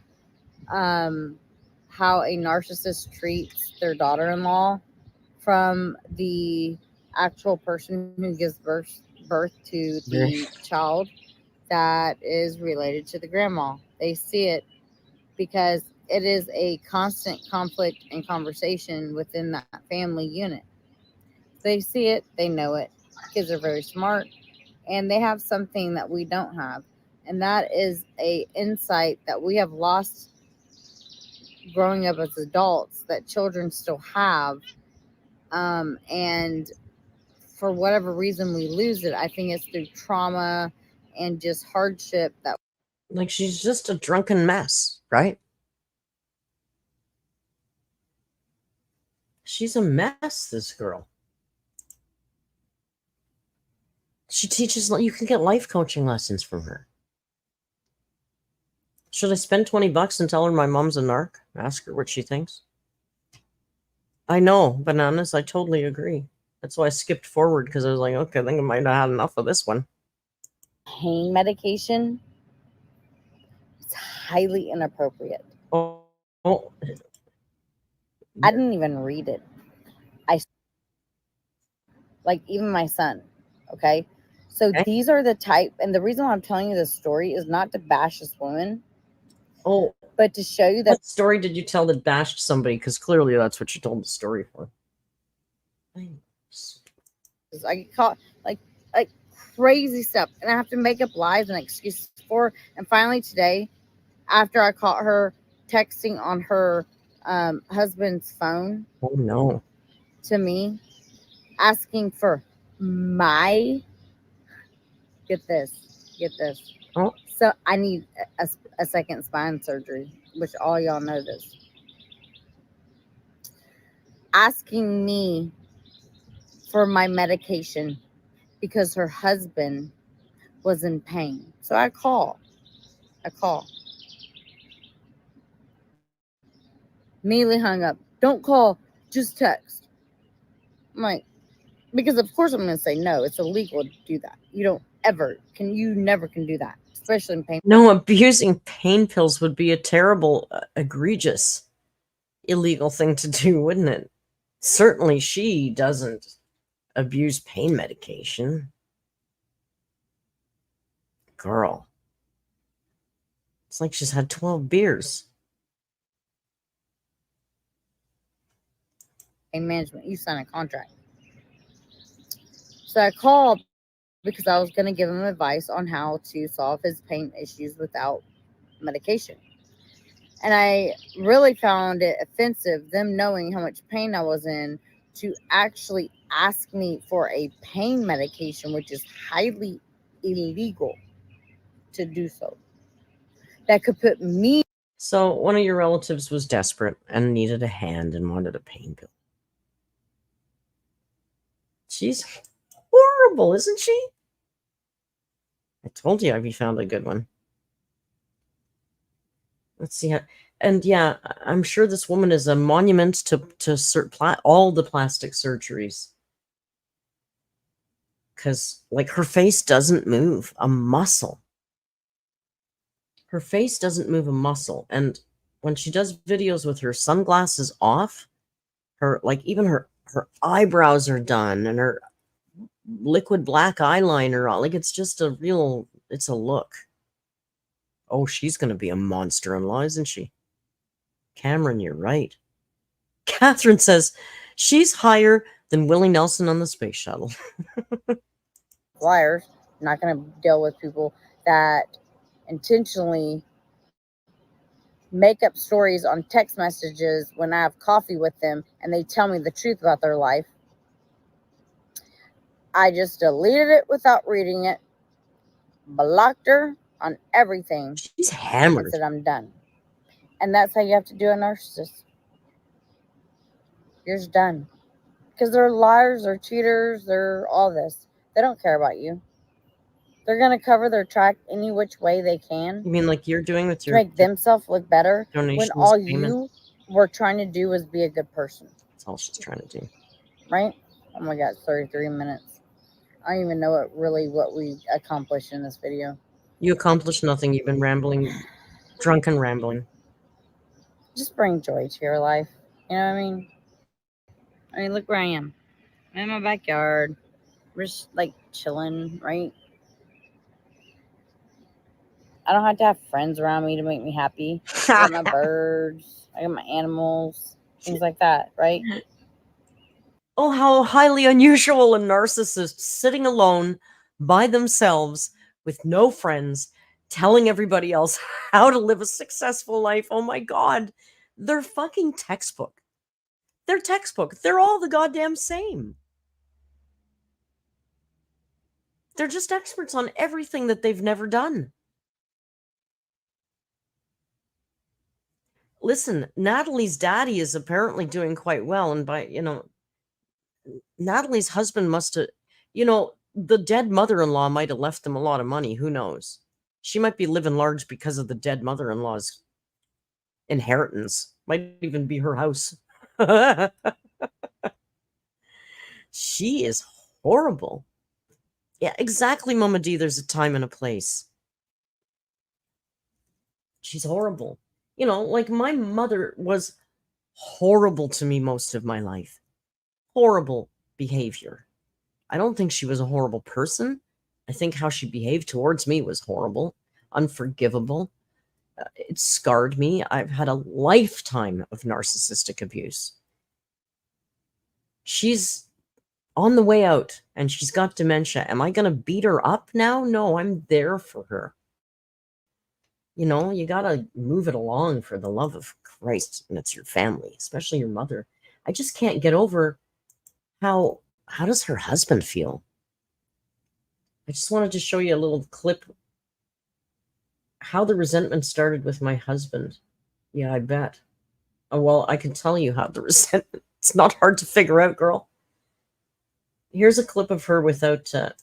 how a narcissist treats their daughter-in-law from the actual person who gives birth to the child that is related to the grandma. They see it because it is a constant conflict and conversation within that family unit. They see it, they know it. Kids are very smart, and they have something that we don't have, and that is a insight that we have lost growing up as adults that children still have. And for whatever reason we lose it, I think it's through trauma and just hardship that, like, she's just a drunken mess, right? She's a mess, this girl. She teaches, you can get life coaching lessons from her. Should I spend $20 and tell her my mom's a narc? Ask her what she thinks? I know, bananas. I totally agree. That's why I skipped forward, because I was like, okay, I think I might have had enough of this one. Pain medication, it's highly inappropriate. Oh, I didn't even read it. Like, even my son. Okay. So okay. these are the type, and the reason why I'm telling you this story is not to bash this woman, Oh, but to show you that. What story did you tell that bashed somebody? Because clearly that's what you told the story for. I get caught like crazy stuff, and I have to make up lies and excuses for her. And finally today, after I caught her texting on her husband's phone Oh no. to me, asking for my get this. Oh. So I need a second spine surgery, which all y'all know this. Asking me for my medication because her husband was in pain. So I call. Immediately hung up. Don't call, just text. I'm like, because of course I'm going to say no. It's illegal to do that. You never can do that, especially in pain. No, abusing pain pills would be a terrible, egregious, illegal thing to do, wouldn't it? Certainly she doesn't abuse pain medication. Girl. It's like she's had 12 beers. Pain management, you sign a contract. So I called because I was going to give him advice on how to solve his pain issues without medication. And I really found it offensive, them knowing how much pain I was in, to actually ask me for a pain medication, which is highly illegal to do so. That could put me. So one of your relatives was desperate and needed a hand and wanted a pain pill. She's horrible, isn't she? I told you Ivy found a good one. Let's see how, and yeah, I'm sure this woman is a monument to all the plastic surgeries. Because, like, her face doesn't move a muscle. Her face doesn't move a muscle. And when she does videos with her sunglasses off, even her eyebrows are done and her liquid black eyeliner on. Like, it's just it's a look. Oh, she's going to be a monster-in-law, isn't she? Cameron, you're right. Catherine says she's higher than Willie Nelson on the space shuttle. Liars. I'm not going to deal with people that intentionally make up stories on text messages when I have coffee with them and they tell me the truth about their life. I just deleted it without reading it, blocked her on everything. She's hammered. And said, I'm done. And that's how you have to do a narcissist. You're just done. Because they're liars, they're cheaters, they're all this. They don't care about you. They're going to cover their track any which way they can. You mean like you're doing with your to make themselves look better when all you were trying to do was be a good person. That's all she's trying to do. Right? Oh my God, 33 minutes. I don't even know what we accomplished in this video. You accomplished nothing. You've been rambling, drunken rambling. Just bring joy to your life. You know what I mean? Look where I am. I'm in my backyard. We're just like chilling, right? I don't have to have friends around me to make me happy. I got my birds. I got my animals. Things like that, right? Oh, how highly unusual a narcissist sitting alone by themselves with no friends, telling everybody else how to live a successful life. Oh my God. They're fucking textbook. They're textbook. They're all the goddamn same. They're just experts on everything that they've never done. Listen, Natalie's daddy is apparently doing quite well. And Natalie's husband must have, the dead mother-in-law might have left them a lot of money. Who knows? She might be living large because of the dead mother-in-law's inheritance. Might even be her house. She is horrible. Yeah, exactly, Mama D. There's a time and a place. She's horrible. You know, like my mother was horrible to me most of my life. Horrible behavior. I don't think she was a horrible person. I think how she behaved towards me was horrible, unforgivable. It scarred me. I've had a lifetime of narcissistic abuse. She's on the way out and she's got dementia. Am I going to beat her up now? No, I'm there for her. You know, you got to move it along for the love of Christ, and it's your family, especially your mother. I just can't get over how does her husband feel? I just wanted to show you a little clip how the resentment started with my husband. Yeah, I bet. Oh, well, I can tell you how the resentment. It's not hard to figure out, girl. Here's a clip of her without the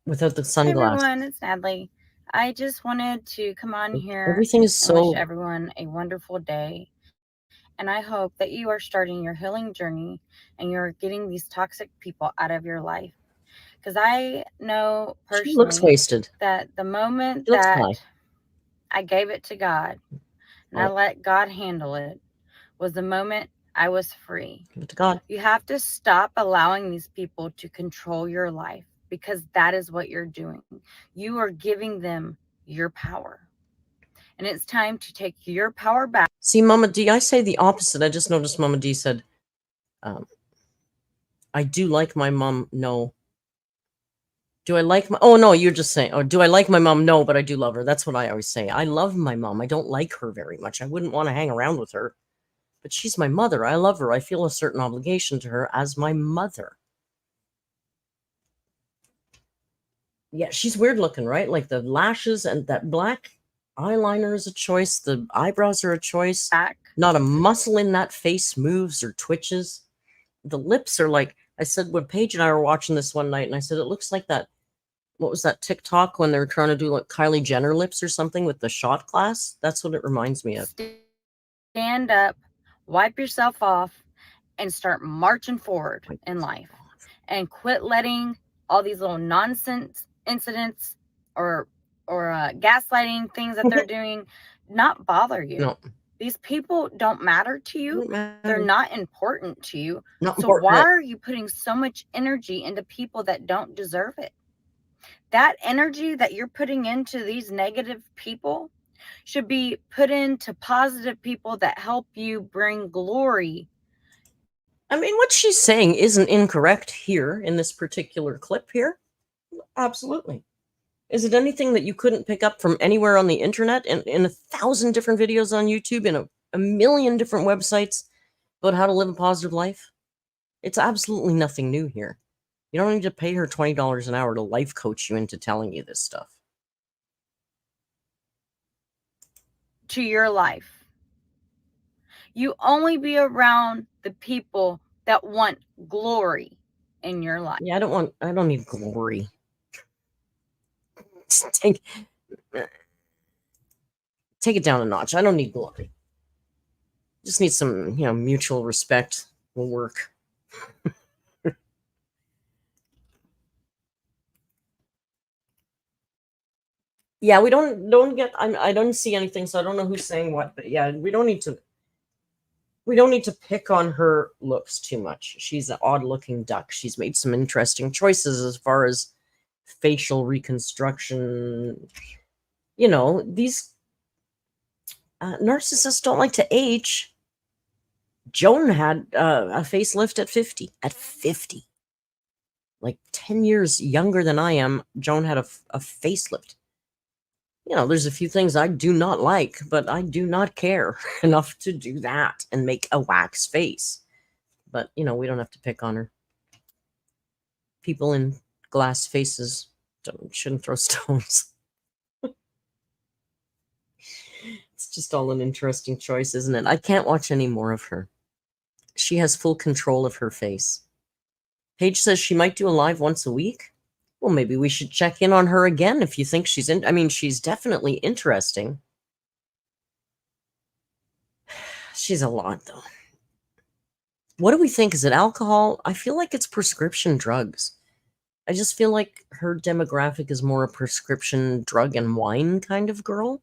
Hey sunglasses. everyone, it's Natalie. I just wanted to come on here Everything is and wish so. everyone a wonderful day. And I hope that you are starting your healing journey and you're getting these toxic people out of your life. Because I know She looks personally wasted. that the moment She looks that high. I gave it to God and I Oh, let God handle it was the moment I was free. give it to God. You have to stop allowing these people to control your life, because that is what you're doing. You are giving them your power. And it's time to take your power back. See, Mama D, I say the opposite. I just noticed Mama D said, I do like my mom. No. Do I like my... Oh, no, you're just saying, oh, do I like my mom? No, but I do love her. That's what I always say. I love my mom. I don't like her very much. I wouldn't want to hang around with her. But she's my mother. I love her. I feel a certain obligation to her as my mother. Yeah, she's weird looking, right? Like the lashes and that black eyeliner is a choice. The eyebrows are a choice. Not a muscle in that face moves or twitches. The lips are like, I said when Paige and I were watching this one night, and I said, it looks like that, what was that TikTok when they were trying to do like Kylie Jenner lips or something with the shot glass? That's what it reminds me of. Stand up, wipe yourself off, and start marching forward in life. And quit letting all these little nonsense incidents or gaslighting things that they're doing not bother you. No. These people don't matter to you. They're not important to you. Not so important. why are you putting so much energy into people that don't deserve it? That energy that you're putting into these negative people should be put into positive people that help you bring glory. I mean, what she's saying isn't incorrect here in this particular clip here. Absolutely. Is it anything that you couldn't pick up from anywhere on the internet and in 1,000 different videos on YouTube and a million different websites about how to live a positive life? It's absolutely nothing new here. You don't need to pay her $20 an hour to life coach you into telling you this stuff. To your life. You only be around the people that want glory in your life. Yeah, I don't need glory. Take it down a notch. I don't need glory. Just need some, mutual respect will work. Yeah, we don't get. I don't see anything, so I don't know who's saying what. But yeah, we don't need to pick on her looks too much. She's an odd-looking duck. She's made some interesting choices as far as facial reconstruction. These narcissists don't like to age. Joan had a facelift at 50. At 50. Like 10 years younger than I am, Joan had a facelift. There's a few things I do not like, but I do not care enough to do that and make a wax face. But, we don't have to pick on her. People in glass faces shouldn't throw stones. It's just all an interesting choice, isn't it? I can't watch any more of her. She has full control of her face. Paige says she might do a live once a week. Well, maybe we should check in on her again if you think she's in. I mean, she's definitely interesting. She's a lot, though. What do we think? Is it alcohol? I feel like it's prescription drugs. I just feel like her demographic is more a prescription drug and wine kind of girl.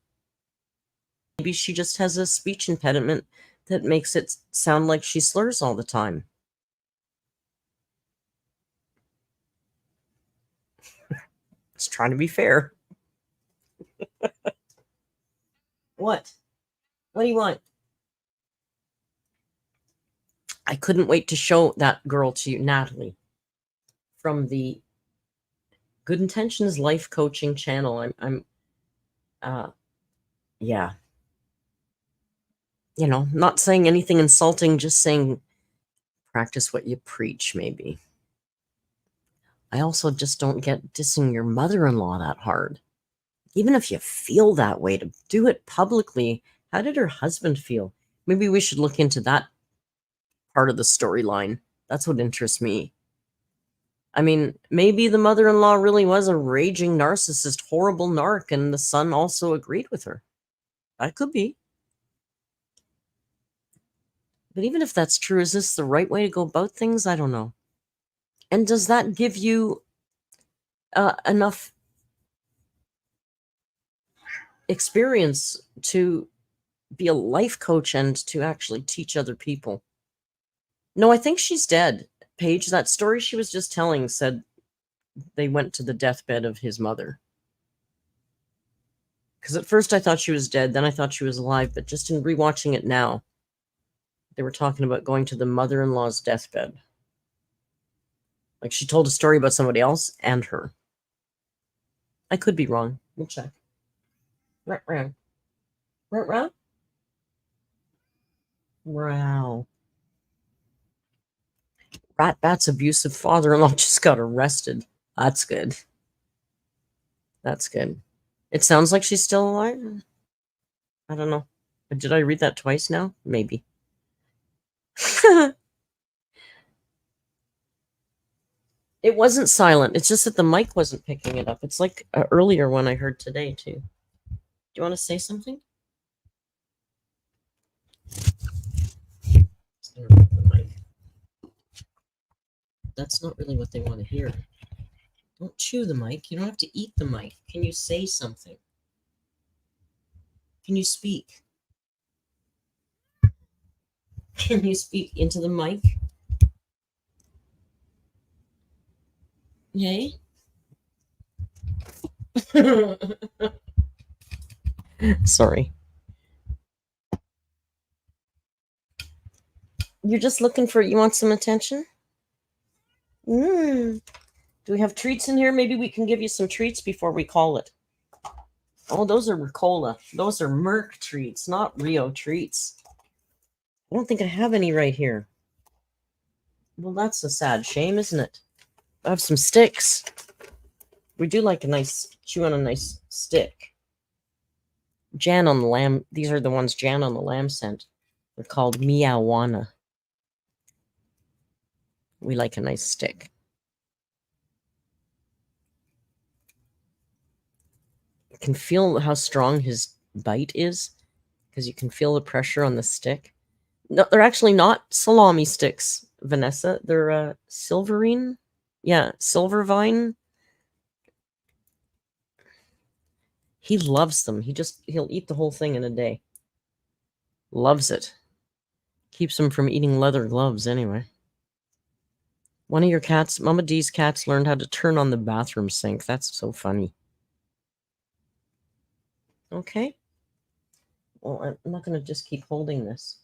Maybe she just has a speech impediment that makes it sound like she slurs all the time. Just trying to be fair. What? What do you want? I couldn't wait to show that girl to you, Natalie, from the Good Intentions Life Coaching channel. Yeah. You know, not saying anything insulting, just saying practice what you preach, maybe. I also just don't get dissing your mother-in-law that hard. Even if you feel that way, to do it publicly. How did her husband feel? Maybe we should look into that part of the storyline. That's what interests me. I mean, maybe the mother-in-law really was a raging narcissist, horrible narc, and the son also agreed with her. That could be. But even if that's true, is this the right way to go about things? I don't know. And does that give you enough experience to be a life coach and to actually teach other people? No, I think she's dead. Paige, that story she was just telling said they went to the deathbed of his mother. Because at first I thought she was dead, then I thought she was alive, but just in rewatching it now, they were talking about going to the mother-in-law's deathbed. Like she told a story about somebody else and her. I could be wrong. We'll check. Wow. Bat's abusive father-in-law just got arrested. That's good. That's good. It sounds like she's still alive. I don't know. Did I read that twice now? Maybe. It wasn't silent. It's just that the mic wasn't picking it up. It's like an earlier one I heard today, too. Do you want to say something? That's not really what they want to hear. Don't chew the mic. You don't have to eat the mic. Can you say something? Can you speak? Can you speak into the mic? Yay? Sorry. You're just looking for, you want some attention? Do we have treats in here? Maybe we can give you some treats before we call it. Oh, those are Ricola. Those are Merc treats, not Rio treats. I don't think I have any right here. Well, that's a sad shame, isn't it? I have some sticks. We do like a nice, chew on a nice stick. Jan on the lamb. These are the ones Jan on the lamb sent. They're called Meowana. We like a nice stick. You can feel how strong his bite is because you can feel the pressure on the stick. No, they're actually not salami sticks, Vanessa. They're silverine. Yeah, silver vine. He loves them. He'll eat the whole thing in a day. Loves it. Keeps him from eating leather gloves anyway. One of your cats, Mama D's cats, learned how to turn on the bathroom sink. That's so funny. Okay. Well, I'm not going to just keep holding this.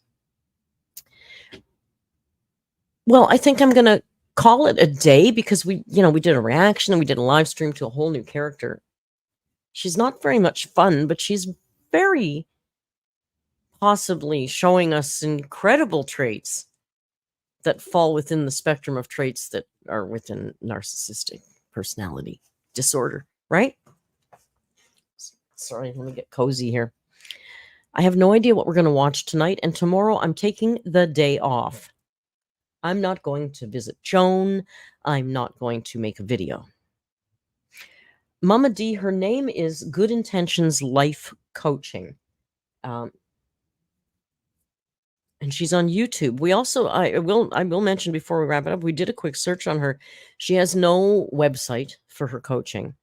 Well, I think I'm going to call it a day because we did a reaction and we did a live stream to a whole new character. She's not very much fun, but she's very possibly showing us incredible traits that fall within the spectrum of traits that are within narcissistic personality disorder, right? Sorry, let me get cozy here. I have no idea what we're going to watch tonight, and tomorrow I'm taking the day off. I'm not going to visit Joan. I'm not going to make a video. Mama D, her name is Good Intentions Life Coaching. And she's on YouTube. We also, I will mention before we wrap it up, we did a quick search on her. She has no website for her coaching.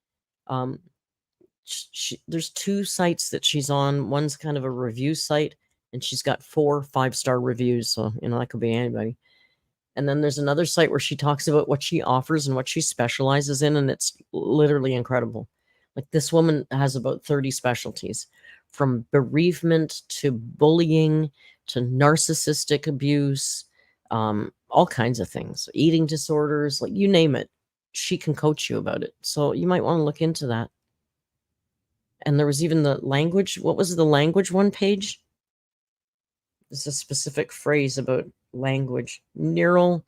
There's 2 sites that she's on. One's kind of a review site, and she's got 4 5-star reviews. So, that could be anybody. And then there's another site where she talks about what she offers and what she specializes in, and it's literally incredible. Like, this woman has about 30 specialties, from bereavement to bullying to narcissistic abuse, all kinds of things, eating disorders, like you name it. She can coach you about it. So you might want to look into that. And there was even the language. What was the language one page? There's a specific phrase about language, neural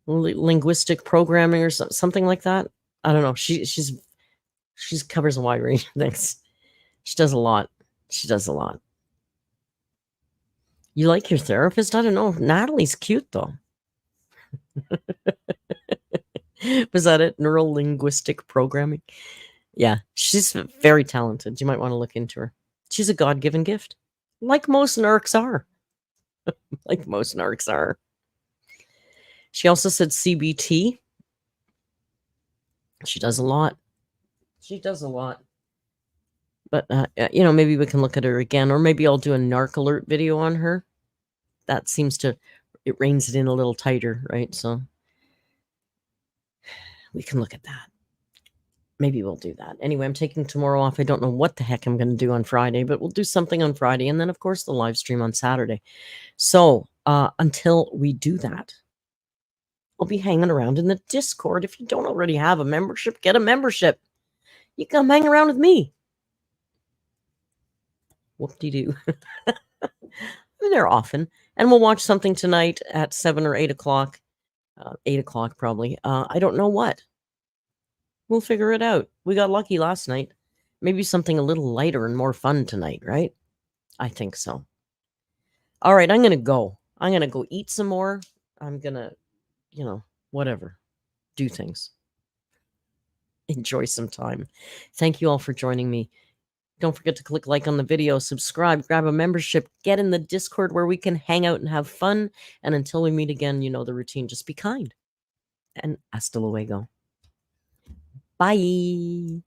linguistic programming or something like that. I don't know. She covers a wide range of things. She does a lot. You like your therapist? I don't know. Natalie's cute though. Was that it? Neural linguistic programming? Yeah, she's very talented. You might want to look into her. She's a God-given gift, like most narcs are. She also said CBT. She does a lot. But, maybe we can look at her again, or maybe I'll do a narc alert video on her. That seems to, it reins it in a little tighter, right? So we can look at that. Maybe we'll do that. Anyway, I'm taking tomorrow off. I don't know what the heck I'm going to do on Friday, but we'll do something on Friday. And then, of course, the live stream on Saturday. So until we do that, I'll be hanging around in the Discord. If you don't already have a membership, get a membership. You come hang around with me. Whoop-de-doo. I'm there often. And we'll watch something tonight at 7 or 8 o'clock. 8 o'clock, probably. I don't know what. We'll figure it out. We got lucky last night. Maybe something a little lighter and more fun tonight, right? I think so. All right, I'm going to go. I'm going to go eat some more. I'm going to, whatever. Do things. Enjoy some time. Thank you all for joining me. Don't forget to click like on the video, subscribe, grab a membership, get in the Discord where we can hang out and have fun. And until we meet again, you know the routine. Just be kind. And hasta luego. Bye.